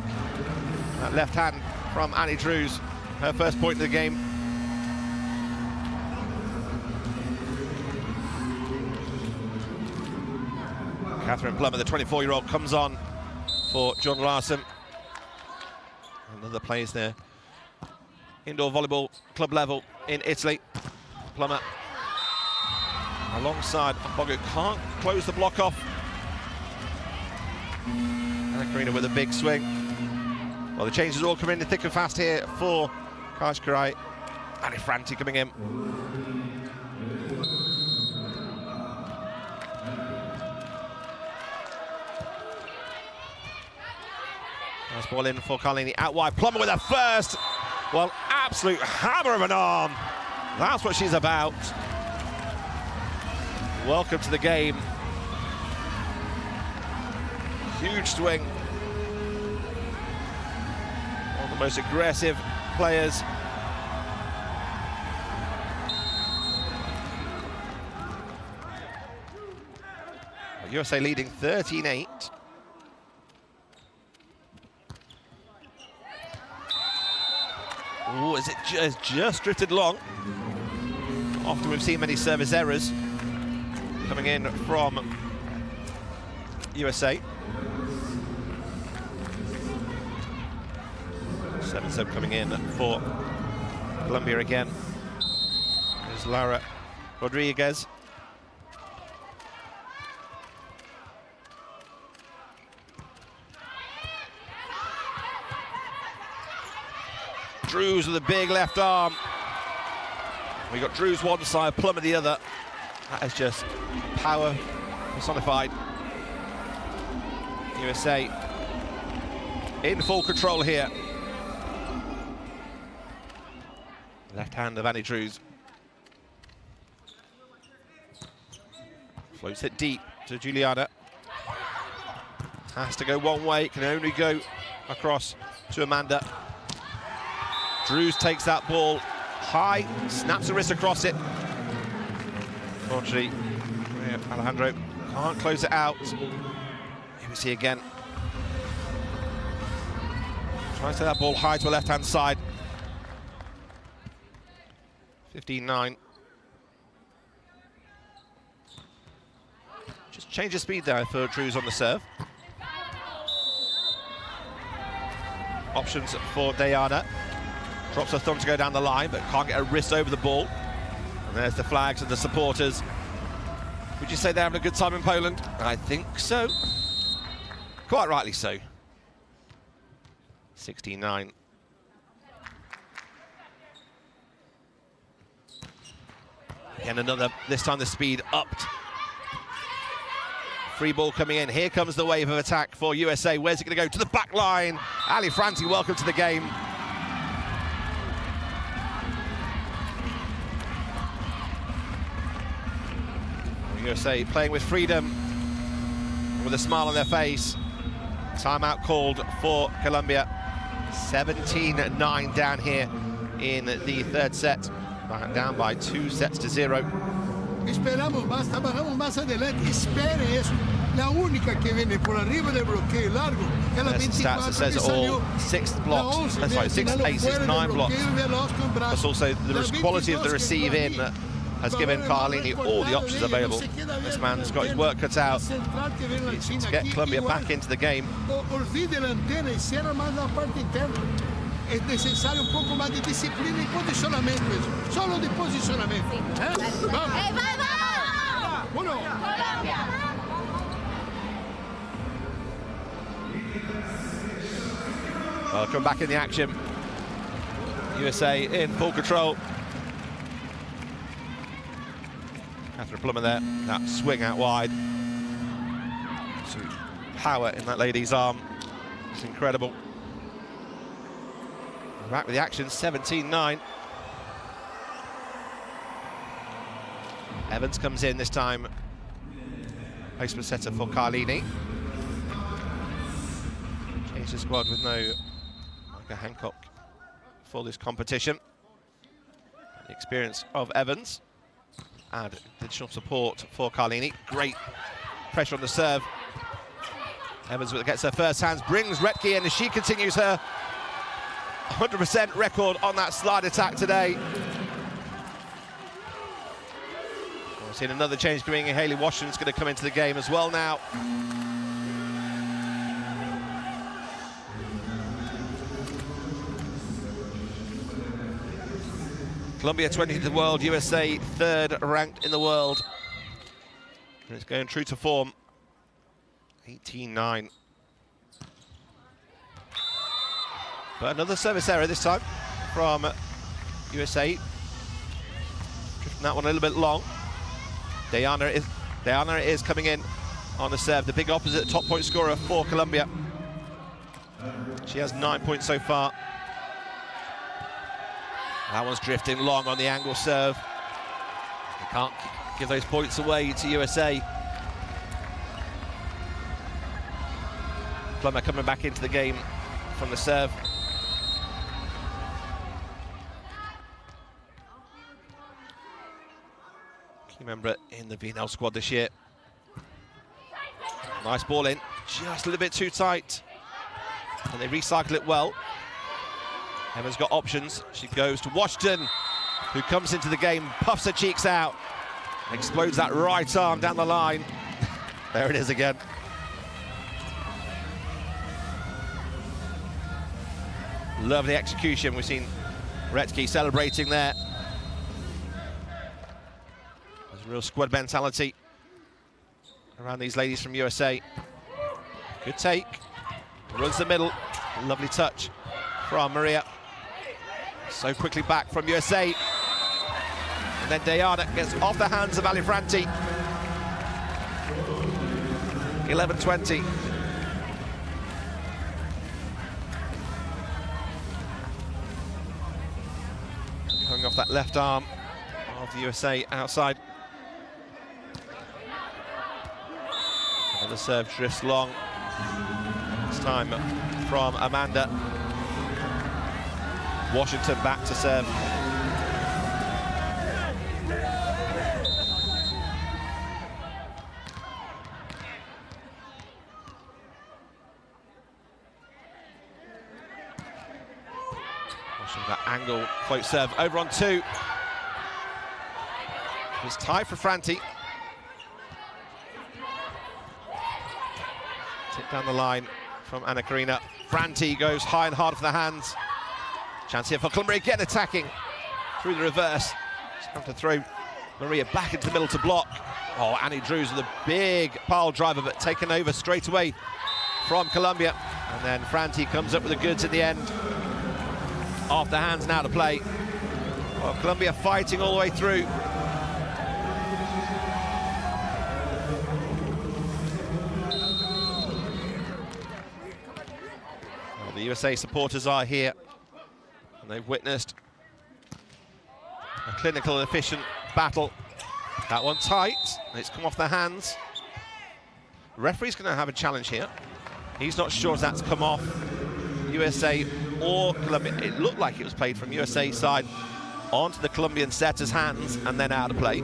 That left hand from Annie Drews, her first point of the game. Catherine Plummer, the 24-year-old, comes on for John Larson. Another plays there. Indoor volleyball club level in Italy. Plummer alongside Bogo, can't close the block off. And Karina with a big swing. Well, the changes all come in thick and fast here for Kajkarai. Annie Franti coming in. Nice ball in for Carlini, out wide. Plummer with a first. Well, absolute hammer of an arm. That's what she's about. Welcome to the game. Huge swing. One of the most aggressive players. USA leading 13-8. Oh, is it just drifted long? Often we've seen many service errors coming in from USA. 7-7 coming in for Colombia again. There's Laura Rodriguez. Drews with a big left arm. We got Drews one side, Plummer the other. That is just power personified. USA in full control here. Left hand of Annie Drews. Floats it deep to Juliana. Has to go one way, can only go across to Amanda. Drews takes that ball high, snaps the wrist across it. Unfortunately, Alejandro can't close it out. Here we see again. Tries to that ball high to a left-hand side. 15-9. Just change of speed there for Drews on the serve. Options for Diana. Drops her thumb to go down the line, but can't get her wrist over the ball. And there's the flags and the supporters. Would you say they're having a good time in Poland? I think so. Quite rightly so. 16-9. And another, this time the speed upped. Free ball coming in. Here comes the wave of attack for USA. Where's it going to go? To the back line. Ali Franti, welcome to the game. USA playing with freedom, with a smile on their face. Timeout called for Colombia. 17-9 down here in the third set. Down by 2-0. Esperamos más, trabajamos más adelante. Espere eso. La única que viene por arriba del bloqueo largo es la 24 that says it all. 6 blocks. That's right, 6 aces, 9 blocks. Plus also the quality of the receive in has given Carlini all the options available. This man's got his work cut out to get Colombia back into the game. Olvide la antena y cierra más la parte interna. Es necesario un poco más de disciplina y posicionamiento. Solo de posicionamiento. Vamos. Uno. Welcome back in the action. USA in full control. Catherine Plummer there, that swing out wide. Some power in that lady's arm. It's incredible. We're back with the action, 17-9. Evans comes in this time. Placement setter for Carlini. Changed the squad with no Micah Hancock for this competition. The experience of Evans. Add additional support for Carlini. Great pressure on the serve. Evans gets her first hands, brings Retke in as she continues her 100% record on that slide attack today. We've seen another change coming in. Hayley Washington's going to come into the game as well now. Colombia 20th in the world, USA third ranked in the world. And it's going true to form. 18-9. But another service error this time from USA. Drifting that one a little bit long. Diana is coming in on the serve. The big opposite top point scorer for Colombia. She has 9 points so far. That one's drifting long on the angle serve. They can't give those points away to USA. Plummer coming back into the game from the serve. Key member in the VNL squad this year. Nice ball in, just a little bit too tight. And they recycle it well. Evans got options. She goes to Washington, who comes into the game, puffs her cheeks out, explodes that right arm down the line. There it is again. Lovely execution. We've seen Retke celebrating there. There's a real squad mentality around these ladies from USA. Good take. Runs the middle. Lovely touch from Maria. So quickly back from USA. And then Diana gets off the hands of Ali Franti. 11-20. Coming off that left arm of the USA outside. And the serve drifts long. This time from Amanda. Washington back to serve. Washington that angle, float serve, over on 2. It's tied for Franti. Tip down the line from Anna Karina. Franti goes high and hard for the hands. Chance here for Colombia again attacking through the reverse. Just come to throw Maria back into the middle to block. Oh, Annie Drews with a big pile driver, but taken over straight away from Colombia. And then Franti comes up with the goods in the end. Off the hands now to play. Well, Colombia fighting all the way through. The USA supporters are here, and they've witnessed a clinical and efficient battle. That one tight, it's come off their hands. The referee's going to have a challenge here. He's not sure if that's come off USA or Colombia. It looked like it was played from USA side onto the Colombian setter's hands and then out of play.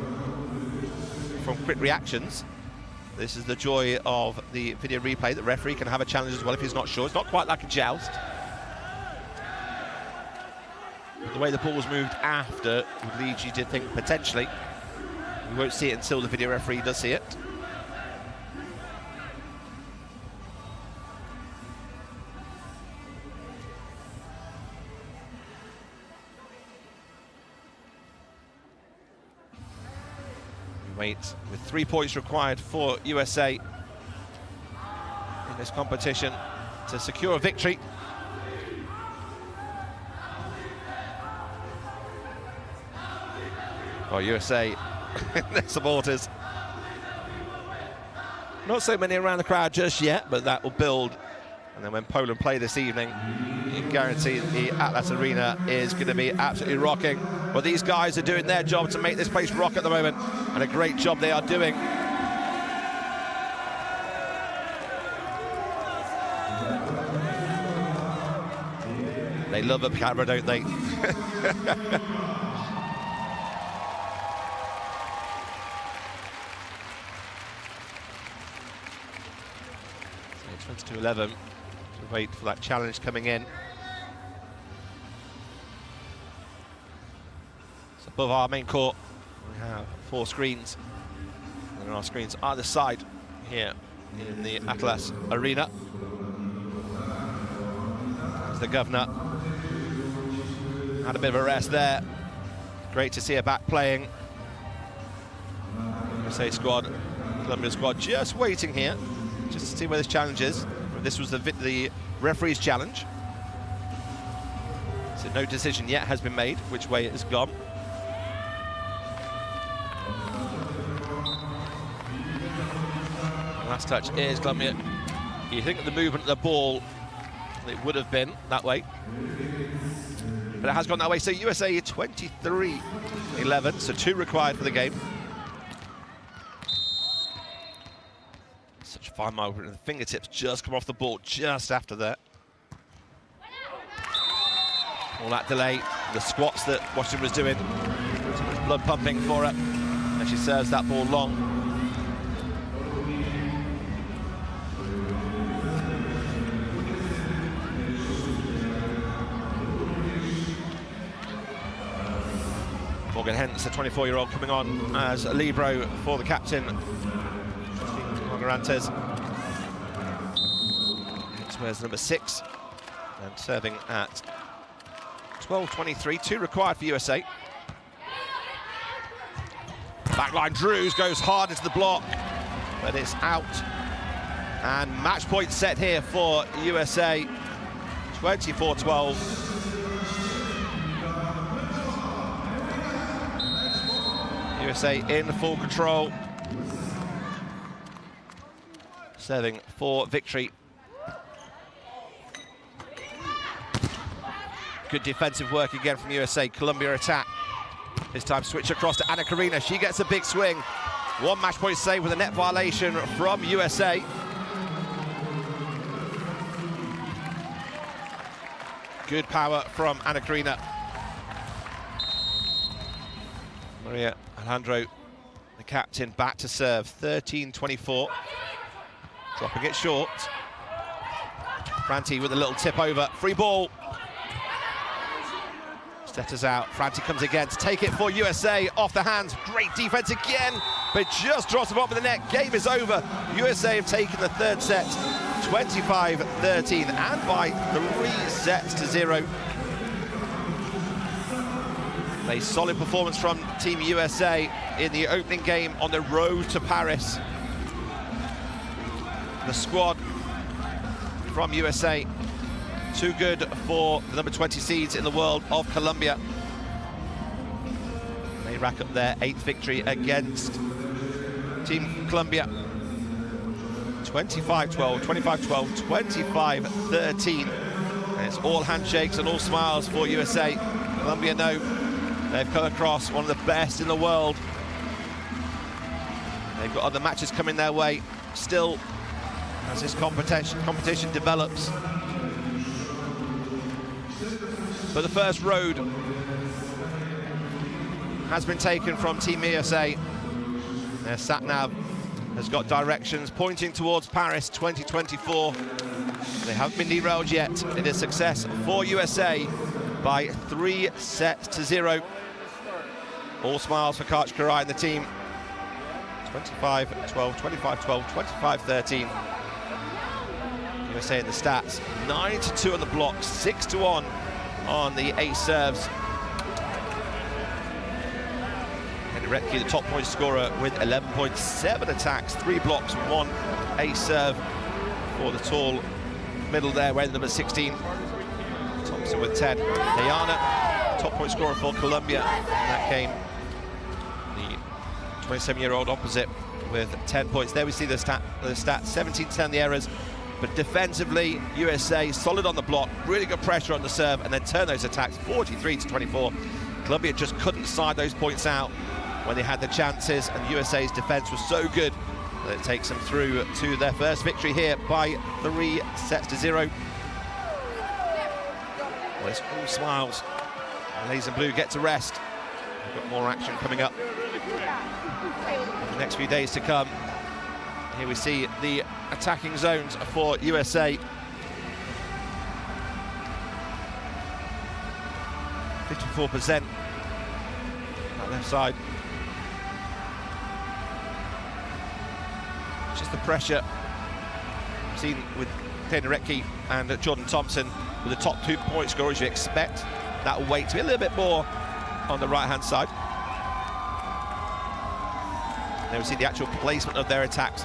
From quick reactions, this is the joy of the video replay. The referee can have a challenge as well if he's not sure. It's not quite like a joust. But the way the ball was moved after would lead you to think potentially. We won't see it until the video referee does see it. Wait, with 3 points required for USA in this competition to secure a victory. Oh, USA, their supporters. Not so many around the crowd just yet, but that will build. And then when Poland play this evening, you can guarantee the Atlas Arena is going to be absolutely rocking. Well, these guys are doing their job to make this place rock at the moment, and a great job they are doing. They love a camera, don't they? 20-11. To wait for that challenge coming in. So above our main court, we have 4 screens. And there are screens either side here in the Atlas Arena. As the governor had a bit of a rest there. Great to see her back playing. USA squad, Colombia squad just waiting here, just to see where this challenge is. This was the referee's challenge. So no decision yet has been made which way it has gone. Last touch is Colombia. You think of the movement of the ball, it would have been that way. But it has gone that way. So USA 23-11, so 2 required for the game. Such fine movement, the fingertips just come off the ball just after that. All that delay, the squats that Washington was doing, so much blood pumping for her, and she serves that ball long. Morgan Hens, the 24-year-old, coming on as a libero for the captain. Margarantes. Hens wears number 6 and serving at 12-23, 2 required for USA. Backline Drews goes hard into the block, but it's out. And match point set here for USA, 24-12. USA in full control, serving for victory. Good defensive work again from USA. Colombia attack. This time switch across to Anna Karina. She gets a big swing. 1 match point save with a net violation from USA. Good power from Anna Karina. Maria Alejandro, the captain, back to serve. 13-24. Dropping it short. Franti with a little tip over. Free ball. Setters out. Franti comes again to take it for USA. Off the hands. Great defense again, but just drops the bottom of the net. Game is over. USA have taken the 3rd set. 25-13 and by 3-0. A solid performance from Team USA in the opening game on the road to Paris. The squad from USA, too good for the number 20 seeds in the world of Colombia. They rack up their 8th victory against Team Colombia. 25-12, 25-12, 25-13. And it's all handshakes and all smiles for USA. Colombia know they've come across one of the best in the world. They've got other matches coming their way still as this competition develops. But the first road has been taken from Team USA. Their sat-nav has got directions pointing towards Paris 2024. They haven't been derailed yet. It is success for USA by 3-0. All smiles for Karch Karai and the team. 25-12, 25-12, 25-13. USA in the stats. 9-2 on the block, 6-1 on the ace serves. Recki, the top point scorer with 11.7 attacks, 3 blocks, 1 ace serve for the tall middle there, wearing number 16. Thompson with 10. Diana, top point scorer for Colombia in that game. The 27-year-old opposite with 10 points. There we see the stats, 17-10 the errors. But defensively, USA solid on the block, really good pressure on the serve, and then turn those attacks 43-24. Colombia just couldn't side those points out when they had the chances, and USA's defense was so good that it takes them through to their first victory here by 3-0. Well, it's all smiles. And ladies in blue get to rest. We've got more action coming up in the next few days to come. Here we see the attacking zones for USA. 54% that left side. Just the pressure seen with Dana Recki and Jordan Thompson with the top 2 point scorers. You expect that weight to be a little bit more on the right hand side. There we see the actual placement of their attacks.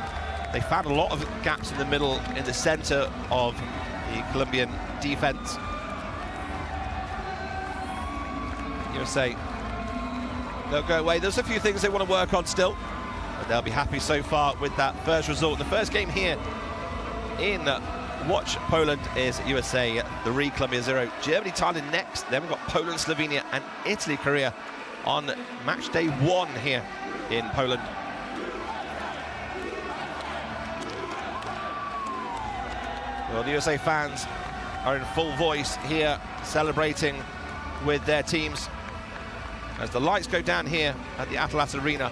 They found a lot of gaps in the middle, in the center of the Colombian defense. USA, they'll go away. There's a few things they want to work on still, but they'll be happy so far with that first result. The first game here in Watch Poland is USA 3, Colombia 0. Germany, Thailand next. Then we've got Poland, Slovenia, and Italy, Korea on match day 1 here in Poland. Well, the USA fans are in full voice here, celebrating with their teams. As the lights go down here at the Atlas Arena,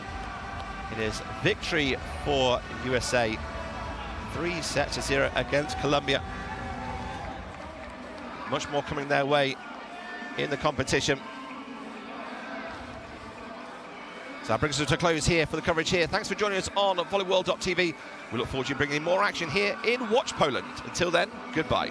it is victory for USA, 3-0 against Colombia. Much more coming their way in the competition. So that brings us to a close here for the coverage here. Thanks for joining us on Volleyball.tv. We look forward to bringing more action here in Watch Poland. Until then, goodbye.